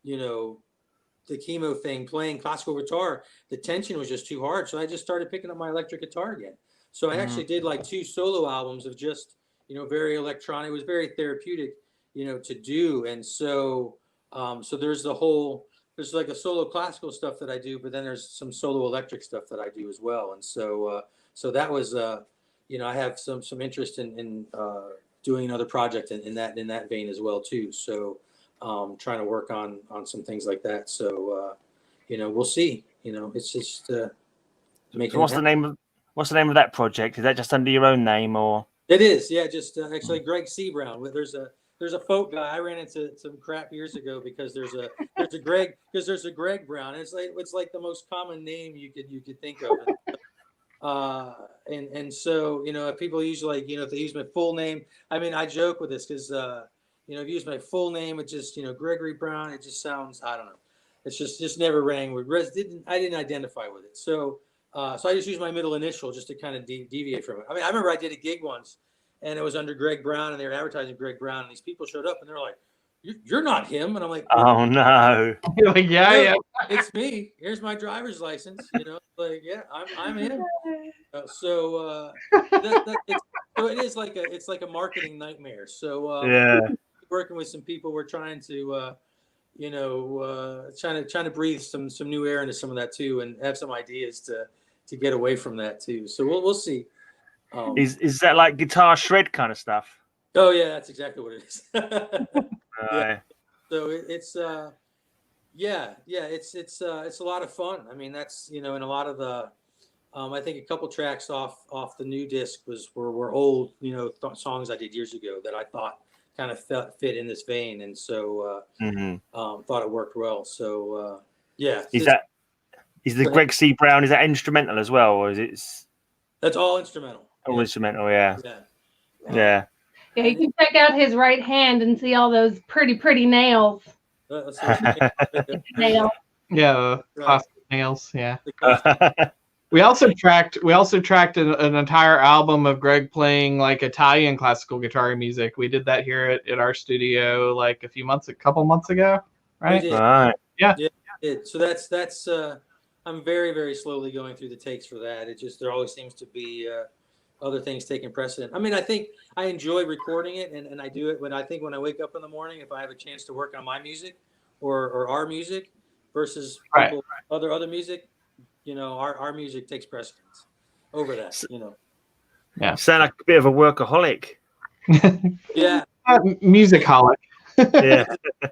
the chemo thing, playing classical guitar, the tension was just too hard. So I just started picking up my electric guitar again. So I actually did like 2 solo albums of just, very electronic. It was very therapeutic, to do. And so, so there's there's like a solo classical stuff that I do, but then there's some solo electric stuff that I do as well. And so, so that was, I have some interest in doing another project in that vein as well too. So, trying to work on some things like that. So, we'll see. It's just making. So what's the name of that project? Is that just under your own name, or? It is, yeah. Just actually, Greg C. Brown. There's a folk guy. I ran into some crap years ago because there's a Greg Brown. It's like the most common name you could think of. And so if people usually if they use my full name, I mean I joke with this because if you use my full name, it just Gregory Brown. It just sounds, I don't know. It's just never rang with. I didn't identify with it. So so I just used my middle initial just to kind of deviate from it. I mean I remember I did a gig once. And it was under Greg Brown, and they were advertising Greg Brown. And these people showed up, and they're like, "You're not him." And I'm like, "Oh no!" You're like, yeah, it's me. Here's my driver's license. Like, yeah, I'm him. So it is like a marketing nightmare. So yeah, working with some people, we're trying to trying to breathe some new air into some of that too, and have some ideas to get away from that too. So we'll see. Is that like guitar shred kind of stuff? Oh yeah, that's exactly what it is. Yeah. So it's it's a lot of fun. I mean that's and a lot of the I think a couple tracks off the new disc were old songs I did years ago that I thought kind of fit in this vein, and so thought it worked well. So yeah. Is the Greg C. Brown, is that instrumental as well, or is it? That's all instrumental. Oh, instrumental, yeah. Yeah. Yeah, you can check out his right hand and see all those pretty nails. Nails. Yeah, classic nails. Yeah. We also tracked an entire album of Greg playing like Italian classical guitar music. We did that here at our studio like a couple months ago, right? Right. Yeah. So that's I'm very, very slowly going through the takes for that. There always seems to be other things taking precedent. I mean, I think I enjoy recording it, and I do it when I think when I wake up in the morning, if I have a chance to work on my music or our music versus other music, our music takes precedence over that, Yeah. Sound like a bit of a workaholic. Yeah. Musicaholic. Yeah.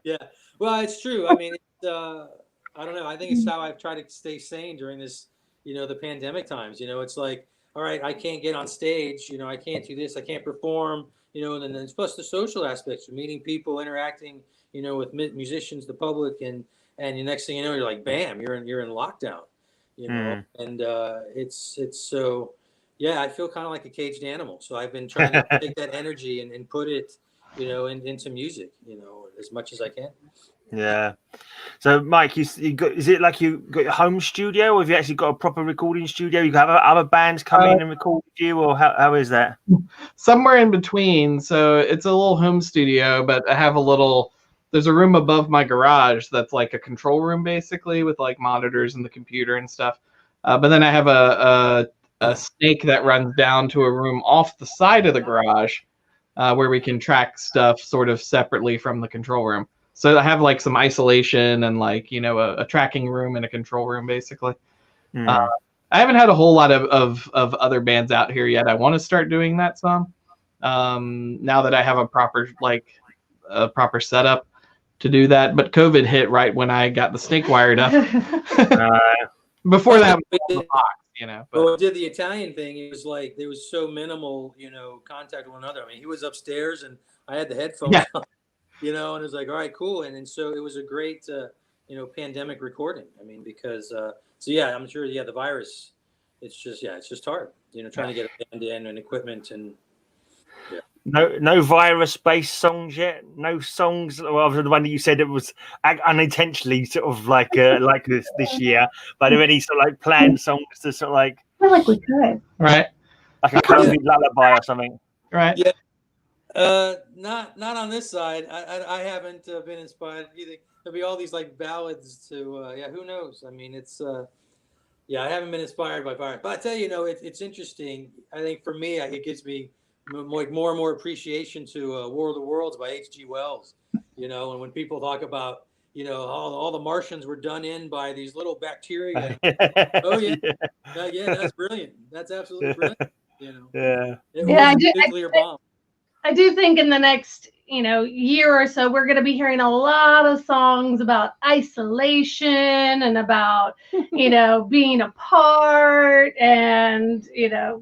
Yeah. Well, it's true. I mean, I don't know. I think it's how I've tried to stay sane during this, the pandemic times. It's like, all right, I can't get on stage. I can't do this. I can't perform. And then plus the social aspects of meeting people, interacting, with musicians, the public, and the next thing you know, you're like, bam, you're in lockdown. And it's so, yeah, I feel kind of like a caged animal. So I've been trying to take that energy and put it, into music, as much as I can. Yeah. So, Mike, is it like you got your home studio, or have you actually got a proper recording studio? You have other bands come in and record with you, or how is that? Somewhere in between. So it's a little home studio, but I have there's a room above my garage that's like a control room, basically, with like monitors and the computer and stuff. But then I have a snake that runs down to a room off the side of the garage where we can track stuff sort of separately from the control room. So I have like some isolation and like, a tracking room and a control room, basically. I haven't had a whole lot of other bands out here yet. I want to start doing that some. Now that I have a proper setup to do that. But COVID hit right when I got the snake wired up. Before that, was the box, But when we did the Italian thing, it was like there was so minimal, contact with one another. I mean, he was upstairs and I had the headphones on. And it was like, all right, cool. And so it was a great, pandemic recording. I mean, because, I'm sure, the virus, it's just hard, trying to get a band in and equipment and. Yeah. No virus-based songs yet. No songs. Well, other than the one that you said it was unintentionally sort of like this year. But are there any sort of like planned songs to sort of like? I feel like we could. Right. Like a COVID lullaby or something. Right. Yeah. Not on this side. I haven't been inspired either. There'll be all these like ballads to who knows? I mean, it's I haven't been inspired by virus. But I tell you, it's interesting. I think for me, it gives me like more and more appreciation to War of the Worlds by H.G. Wells. And when people talk about, all the Martians were done in by these little bacteria. Oh yeah, yeah, that's brilliant. That's absolutely brilliant. Yeah. It was a nuclear bomb. I do think in the next, year or so, we're going to be hearing a lot of songs about isolation and about, being apart, and, Yeah.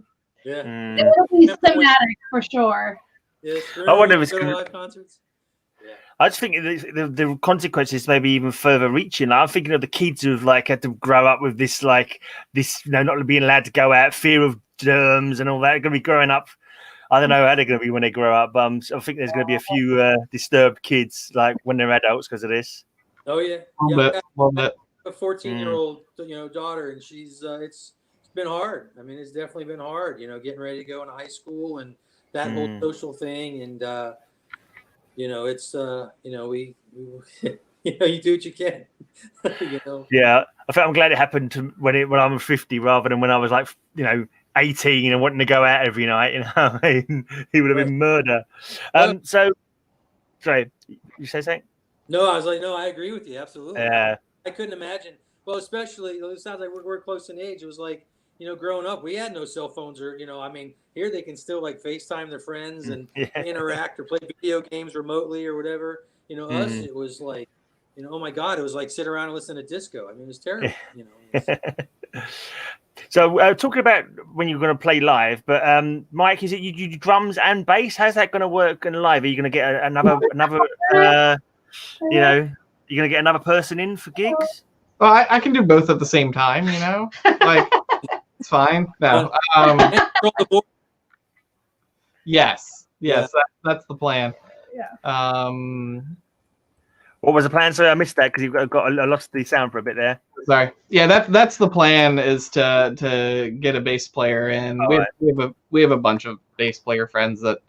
it'll be thematic for sure. Yes. I wonder if it's go to live concerts. I just think the consequences may be even further reaching. I'm thinking of the kids who've had to grow up with this not being allowed to go out, fear of germs and all that. They're going to be growing up. I don't know how they're going to be when they grow up. I think there's going to be a few disturbed kids when they're adults because of this. Oh yeah, a little bit. A 14-year-old, daughter, and she's it's been hard. I mean, it's definitely been hard. Getting ready to go into high school and that whole social thing, and it's we you do what you can. Yeah, I think I'm glad it happened when I'm 50 rather than when I was 18 and wanting to go out every night. He would have been murder. So, sorry, you say something? No, I was like, no, I agree with you absolutely. Yeah. I couldn't imagine. Well, especially it sounds like we're close in age. It was like growing up, we had no cell phones or here they can still FaceTime their friends and interact or play video games remotely or whatever. Us, it was like, oh my God, it was like sit around and listen to disco. I mean, it was terrible. So talking about when you're going to play live, but Mike, is it you do drums and bass? How's that going to work in live? Are you going to get another you're going to get another person in for gigs? Well, I can do both at the same time, it's fine. No. Yes, that's the plan. Yeah. What was the plan? Sorry, I missed that because I lost the sound for a bit there. Sorry. Yeah, that's the plan, is to get a bass player in. We have a bunch of bass player friends that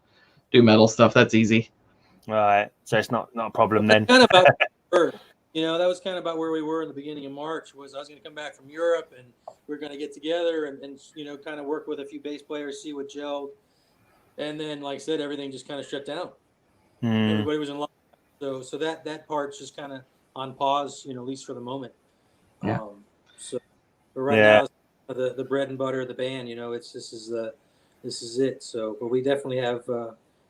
do metal stuff. That's easy. All right, so it's not a problem then. Kind of about that was kind of about where we were in the beginning of March. Was I was going to come back from Europe and we were going to get together and kind of work with a few bass players, see what gelled, and then like I said, everything just kind of shut down. Everybody was in lockdown, so that part's just kind of on pause, at least for the moment. Yeah. But right now, the bread and butter of the band, this is it. So, but we definitely have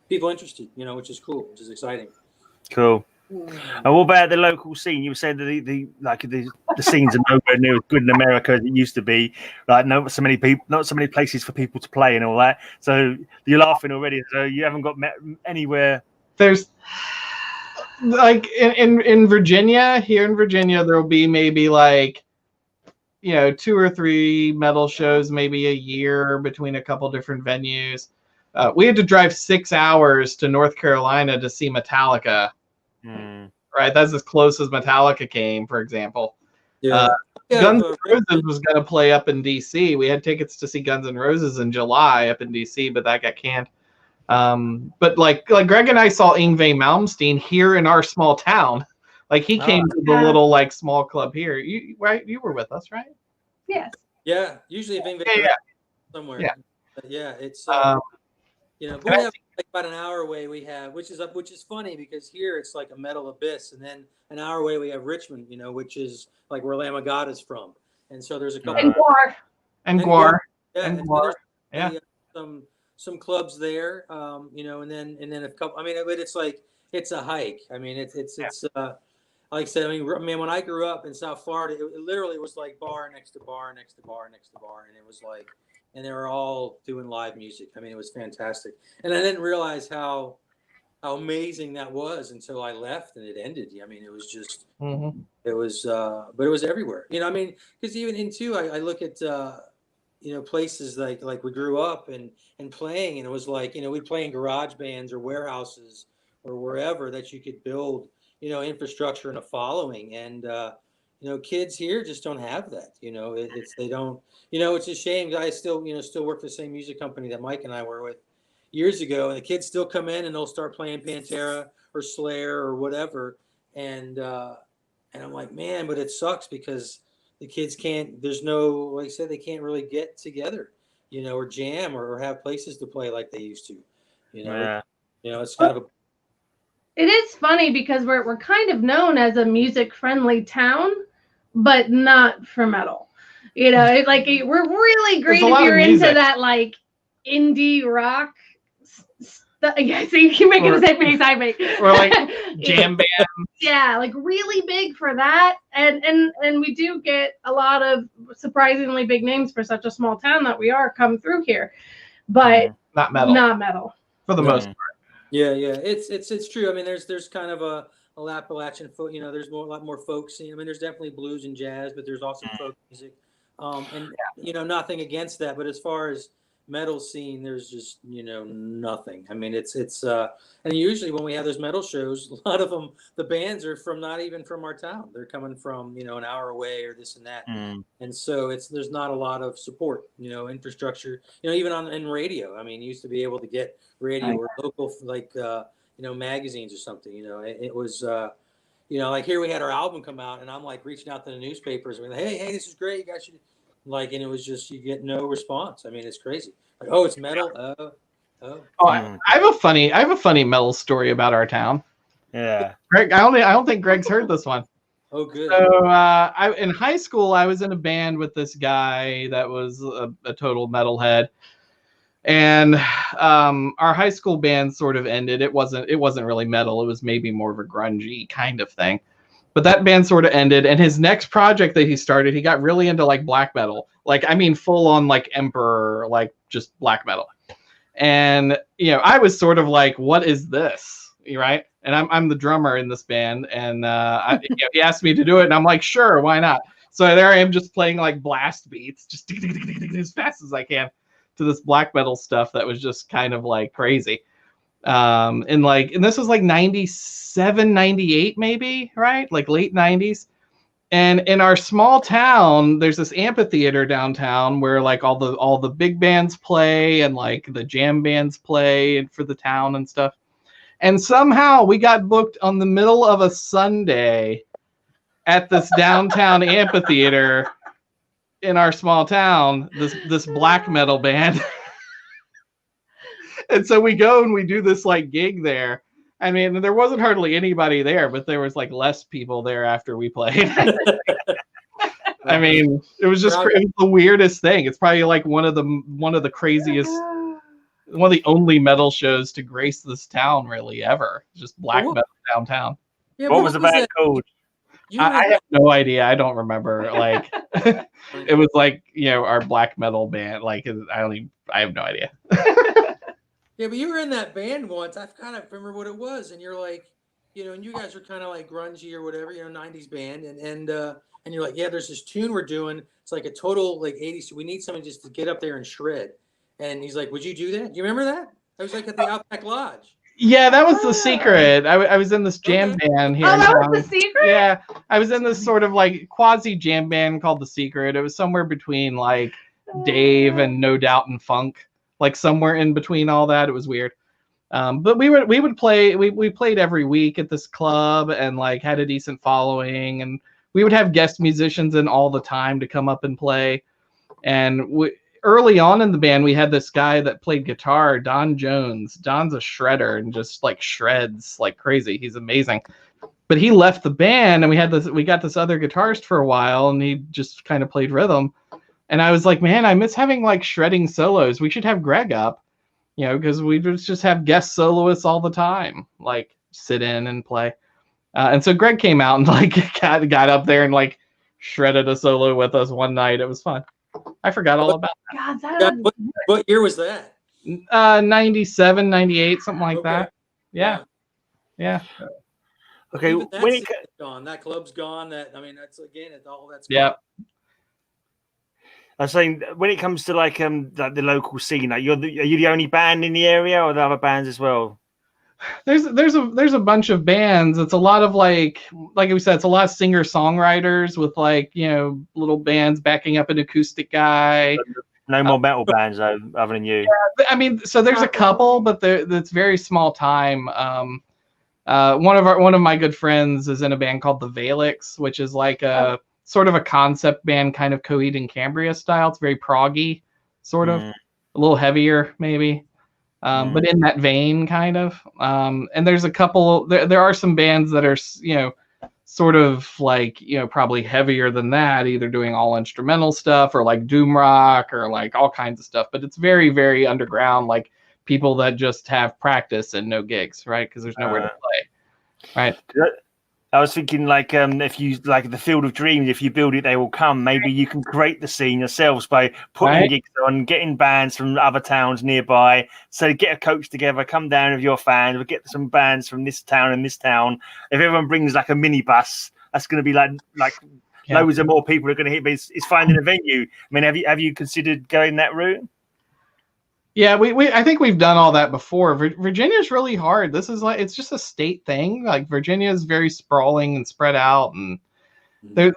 people interested, which is cool, which is exciting. Cool. And what about the local scene? You were saying that the scenes are nowhere near as good in America as it used to be. Not so many places for people to play and all that. So you're laughing already. So you haven't got anywhere. There's in Virginia, here in Virginia, there will be maybe 2 or 3 metal shows, maybe a year between a couple different venues. We had to drive 6 hours to North Carolina to see Metallica. Right, that's as close as Metallica came, for example. Guns N' Roses was going to play up in DC. We had tickets to see Guns N' Roses in July up in DC, but that got canned. But like Greg and I saw Yngwie Malmsteen here in our small town. He came to the little small club here. You were with us, right? Yes. Yeah, usually if Yngwie somewhere. Yeah, it's but we have about an hour away. We have which is funny because here it's like a metal abyss, and then an hour away we have Richmond, which is like where Lamb of God is from, and so there's a couple and Guar. Yeah, some clubs there, and then a couple. I mean, it's a hike. I mean, it's like I said. I mean, when I grew up in South Florida, it literally was like bar next to bar next to bar next to bar, and it was like. And they were all doing live music. I mean, it was fantastic. And I didn't realize how amazing that was until I left and it ended. I mean, it was just, it was, but it was everywhere. I mean, because even I look at, places like we grew up and playing, and it was like, we'd play in garage bands or warehouses or wherever that you could build, infrastructure and a following. And, kids here just don't have that. They don't. It's a shame. I still work for the same music company that Mike and I were with years ago, and the kids still come in and they'll start playing Pantera or Slayer or whatever, and I'm like, man, but it sucks because the kids can't. There's no, like I said, they can't really get together, or jam or have places to play like they used to. You know, Yeah. It's kind of a It is funny because we're kind of known as a music friendly town, but not for metal. You know, we're really great There's a if lot of you're into music. that like indie rock stuff. Yeah, so you can make it the same face I make. Or like jam band. Yeah, like really big for that. And we do get a lot of surprisingly big names for such a small town that we are come through here. But Not metal. Not metal. For the No. most part. Yeah, it's true. I mean, there's kind of a Appalachian folk. You know, there's a lot more folk scene. I mean, there's definitely blues and jazz, but there's also folk music. And you know, nothing against that, but as far as metal scene, there's just nothing. I mean, it's and usually when we have those metal shows, a lot of them, the bands are from not even from our town. They're coming from an hour away or this and that, and so there's not a lot of support, infrastructure. Even in radio. I mean, you used to be able to get radio or local like magazines or something. It was. Like here we had our album come out, and I'm like reaching out to the newspapers. I mean, hey, this is great. You guys should and it was just you get no response. I mean, it's crazy. Like, oh, it's metal. I have a funny metal story about our town. Yeah, Greg, I don't think Greg's heard this one. Oh, good. So in high school, I was in a band with this guy that was a total metalhead. And our high school band sort of ended. It wasn't really metal. It was maybe more of a grungy kind of thing. But that band sort of ended. And his next project that he started, he got really into like black metal. Like, I mean, full on like Emperor, like just black metal. And, I was sort of like, what is this? Right. And I'm the drummer in this band. And he asked me to do it. And I'm like, sure, why not? So there I am just playing like blast beats, just as fast as I can to this black metal stuff that was just kind of like crazy. And this was like 97, 98 maybe, right? Like late 90s. And in our small town, there's this amphitheater downtown where like all the big bands play and like the jam bands play for the town and stuff. And somehow we got booked on the middle of a Sunday at this downtown amphitheater in our small town, this black metal band. And so we go and we do this like gig there. I mean, there wasn't hardly anybody there, but there was like less people there after we played. I mean, it was just it was the weirdest thing. It's probably like one of the craziest, one of the only metal shows to grace this town really ever. Just black metal downtown. Yeah, what was the band called? I have no idea. I don't remember. Like, it was like our black metal band. Like, I have no idea. Yeah, but you were in that band once. I kind of remember what it was, and you're like, and you guys were kind of like grungy or whatever, 90s band, and you're like, yeah, there's this tune we're doing. It's like a total like 80s. We need someone just to get up there and shred. And he's like, would you do that? Do you remember that? I was like at the Outback Lodge. Yeah, that was the secret. I was in this jam band here. Oh, that was the secret? Yeah, I was in this sort of like quasi jam band called The Secret. It was somewhere between like Dave and No Doubt and Funk. Like somewhere in between all that. It was weird. But we would play, we played every week at this club and like had a decent following, and we would have guest musicians in all the time to come up and play. And early on in the band, we had this guy that played guitar, Don Jones. Don's a shredder and just like shreds like crazy. He's amazing. But he left the band, and we got this other guitarist for a while, and he just kind of played rhythm. And I was like, man, I miss having like shredding solos. We should have Greg up, because we just have guest soloists all the time, like sit in and play. And so Greg came out and like got up there and like shredded a solo with us one night. It was fun. I forgot all about that. God, what year was that? 97, 98, something like that. Yeah. Okay, when it's gone, that club's gone. That's all that's gone. Yeah. I was saying, when it comes to like the local scene, like are you the only band in the area, or are there other bands as well? There's a bunch of bands. It's a lot of like we said, it's a lot of singer songwriters with like little bands backing up an acoustic guy. No more metal bands though, other than you. Yeah, I mean, so there's a couple, but it's very small time. One of my good friends is in a band called the Valix, which is like a sort of a concept band, kind of Coheed and Cambria style. It's very proggy, sort of a little heavier, maybe. but in that vein, kind of. And there's a couple. There are some bands that are, sort of like, probably heavier than that, either doing all instrumental stuff or like doom rock or like all kinds of stuff. But it's very, very underground, like people that just have practice and no gigs, right? Because there's nowhere to play, right? I was thinking, like, if you like the Field of Dreams, if you build it, they will come. Maybe you can create the scene yourselves by putting gigs on, getting bands from other towns nearby. So get a coach together, come down with your fans. We'll get some bands from this town and this town. If everyone brings like a minibus, that's going to be like loads of more people are going to hit. But it's finding a venue. I mean, have you considered going that route? Yeah, I think we've done all that before. Virginia's really hard. This is like, it's just a state thing. Like Virginia is very sprawling and spread out, and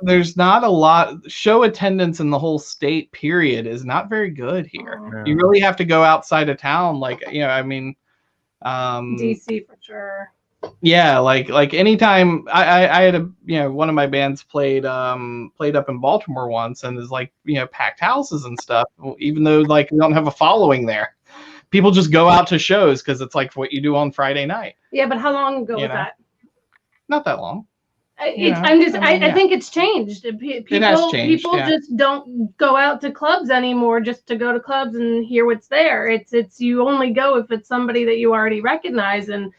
there's not a lot. Show attendance in the whole state period is not very good here. You really have to go outside of town. Like, DC for sure. Yeah, like anytime I had one of my bands played up in Baltimore once, and is like, packed houses and stuff, even though like we don't have a following there. People just go out to shows because it's like what you do on Friday night. Yeah, but how long ago was that? Not that long. I think it's changed. It has changed. People just don't go out to clubs anymore just to go to clubs and hear what's there. It's you only go if it's somebody that you already recognize, and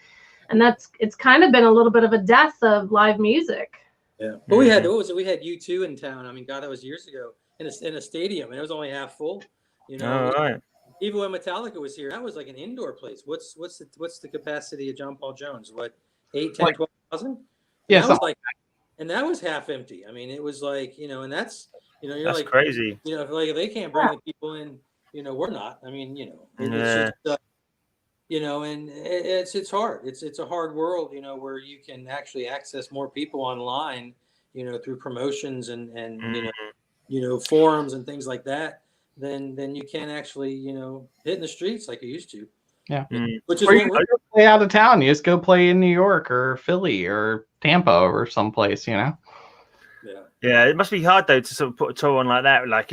it's kind of been a little bit of a death of live music. Yeah, but we had U2 in town. I mean, God, that was years ago in a stadium, and it was only half full. Right. Even when Metallica was here, that was like an indoor place. What's the capacity of John Paul Jones? What, 8, 10, 12,000? Yeah, and that was half empty. I mean, it was like, and that's you're that's like crazy. If they can't bring the people in, we're not. I mean, it's just, and it's hard. It's a hard world, where you can actually access more people online, through promotions and forums and things like that. Then you can actually, hit in the streets like you used to. Yeah. Which is or you go play out of town. You just go play in New York or Philly or Tampa or someplace, Yeah. Yeah, it must be hard though to sort of put a tour on like that, like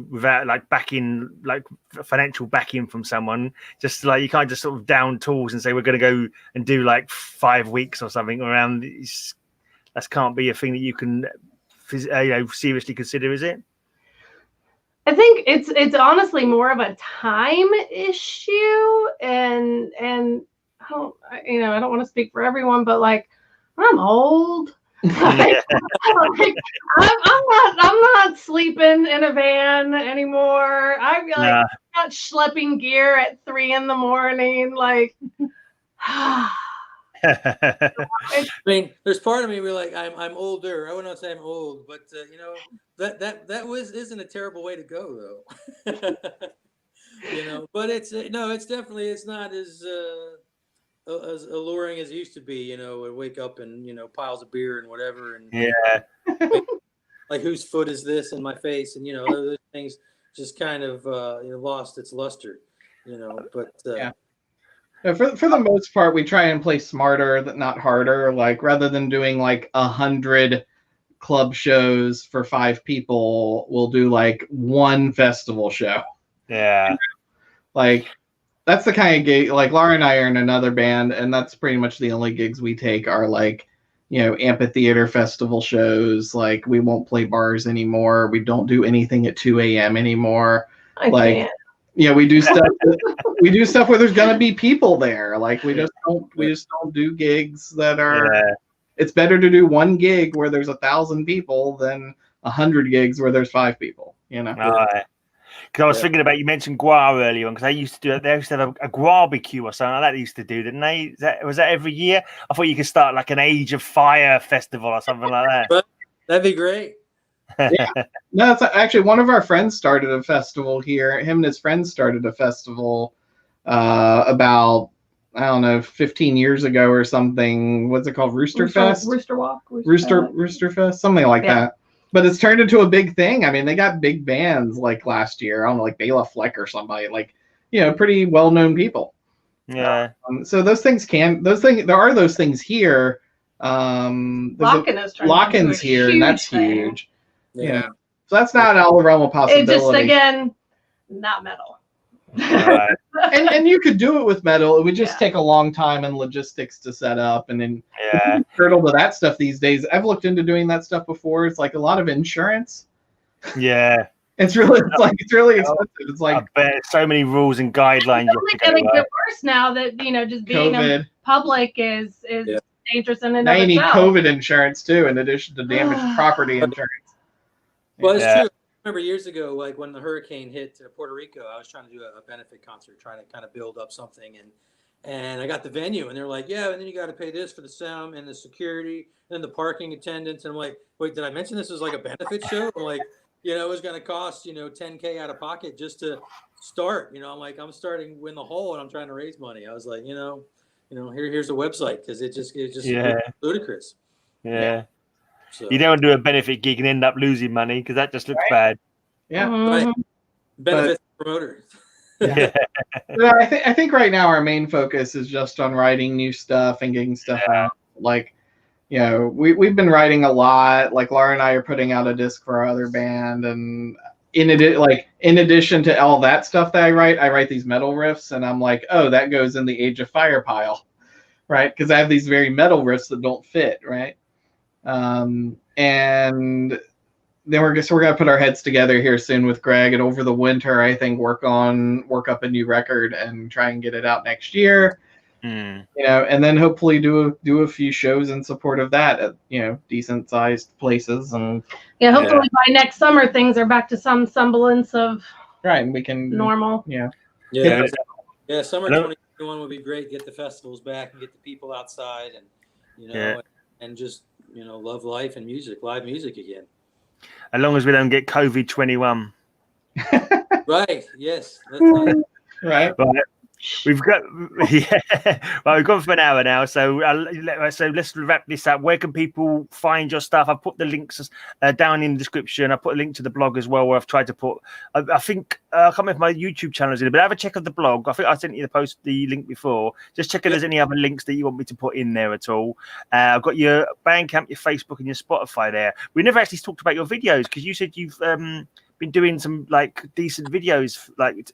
without like backing, like financial backing from someone. Just like you can't just sort of down tools and say we're going to go and do like 5 weeks or something around. That can't be a thing that you can, seriously consider, is it? I think it's honestly more of a time issue, and I don't want to speak for everyone, but like I'm old. Like, I'm not sleeping in a van anymore. I feel like I'm not schlepping gear at 3 a.m. Like, I mean, there's part of me where like I'm older. I would not say I'm old, but that isn't a terrible way to go though. But it's definitely not as alluring as it used to be. I wake up and piles of beer and whatever, and like whose foot is this in my face, and those things just kind of lost its luster. But For the most part, we try and play smarter, not harder. Like rather than doing like 100 club shows for 5 people, we'll do like 1 festival show. Yeah. Like that's the kind of gig. Like Laura and I are in another band, and that's pretty much the only gigs we take are like, amphitheater festival shows. Like we won't play bars anymore. We don't do anything at 2 a.m. anymore. We do stuff. We do stuff where there's gonna be people there. Like we just don't do gigs that are. Yeah. It's better to do 1 gig where there's 1,000 people than 100 gigs where there's 5 people. Because I was thinking about, you mentioned Guar earlier on, because they used to have a Guarbecue or something like that they used to do, didn't they? Was that every year? I thought you could start like an Age of Fire festival or something like that. That'd be great. Yeah. No, it's actually one of our friends started a festival here. Him and his friends started a festival about, I don't know, 15 years ago or something. What's it called? Rooster Fest? Rooster Walk. Rooster Fest, something like that. But it's turned into a big thing. I mean, they got big bands like last year. I don't know, like Bela Fleck or somebody, like, pretty well-known people. Yeah. So there are those things here. Lockin's here, and that's huge. Yeah. So that's not out of the realm of possibility. It's just, again, not metal. Right. And you could do it with metal. It would just take a long time and logistics to set up, and then Yeah. hurdle to that stuff these days. I've looked into doing that stuff before. It's like a lot of insurance. Yeah. It's really expensive. It's I like bet so many rules and guidelines. It's You only have to going to go get worse now that just being in COVID. public is Yeah. dangerous in and Now of you need itself. COVID insurance too, in addition to damaged property insurance. Well, it's Yeah. true. I remember years ago, like when the hurricane hit Puerto Rico, I was trying to do a benefit concert, trying to kind of build up something, and I got the venue, and they're like, yeah, and then you got to pay this for the sound and the security, and then the parking attendants, and I'm like, wait, did I mention this was like a benefit show? I'm like, it was going to cost $10K out of pocket just to start. I'm like, I'm starting in the hole, and I'm trying to raise money. I was like, here's the website, because it's just Yeah. ludicrous. Yeah. So You don't want to do a benefit gig and end up losing money because that just looks bad. Yeah. Mhm. Right. Benefit promoter. Yeah. Yeah, I think right now our main focus is just on writing new stuff and getting stuff out. Like, we've been writing a lot. Like Laura and I are putting out a disc for our other band, and in addition to all that stuff that I write these metal riffs, and I'm like, oh, that goes in the Age of Fire pile, right? Because I have these very metal riffs that don't fit, right? And then we're gonna put our heads together here soon with Greg, and over the winter, I think work up a new record and try and get it out next year. And then hopefully do a few shows in support of that at decent sized places, and hopefully by next summer things are back to some semblance of right, and we can normal. Yeah. Summer 2021 would be great. Get the festivals back and get the people outside, and and just love life and music, live music again. As long as we don't get COVID-21. Right. Yes. That's nice. Right. We've got well, we've gone for an hour now, so let's wrap this up. Where can people find your stuff? I've put the links down in the description. I put a link to the blog as well, where I've tried to put I think I can't remember if my YouTube channel is in it, but have a check of the blog. I think I sent you the link before. Just check if there's any other links that you want me to put in there at all. I've got your Bandcamp, your Facebook, and your Spotify there. We never actually talked about your videos, because you said you've been doing some decent videos, like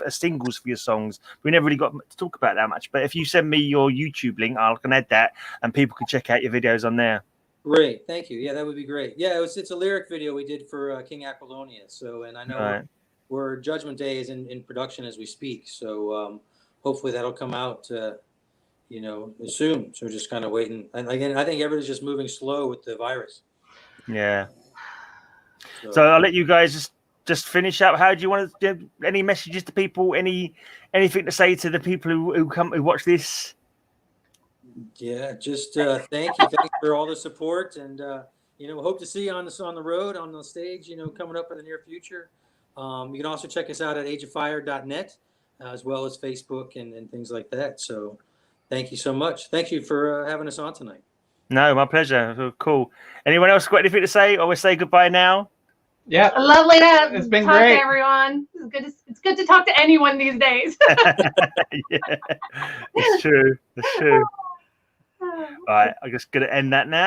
singles for your songs. We never really got to talk about that much. But if you send me your YouTube link, I can add that, and people can check out your videos on there. Great, thank you. Yeah, that would be great. Yeah, it's a lyric video we did for King Aquilonius. So, and I know we're Judgment Day is in production as we speak. So hopefully that'll come out soon. So we're just kind of waiting. And again, I think everybody's just moving slow with the virus. Yeah. So I'll let you guys just finish up. How do you want to do any messages to people? Anything to say to the people who watch this? Yeah, just thank you. Thanks for all the support, and hope to see you on the road, on the stage, coming up in the near future. You can also check us out at ageoffire.net, as well as Facebook and things like that. So thank you so much. Thank you for having us on tonight. No, my pleasure. Cool. Anyone else got anything to say, or we say goodbye now? Yeah. Lovely to it's been talk great. to everyone. It's good to talk to anyone these days. Yeah, it's true. It's true. All right, I'm just going to end that now.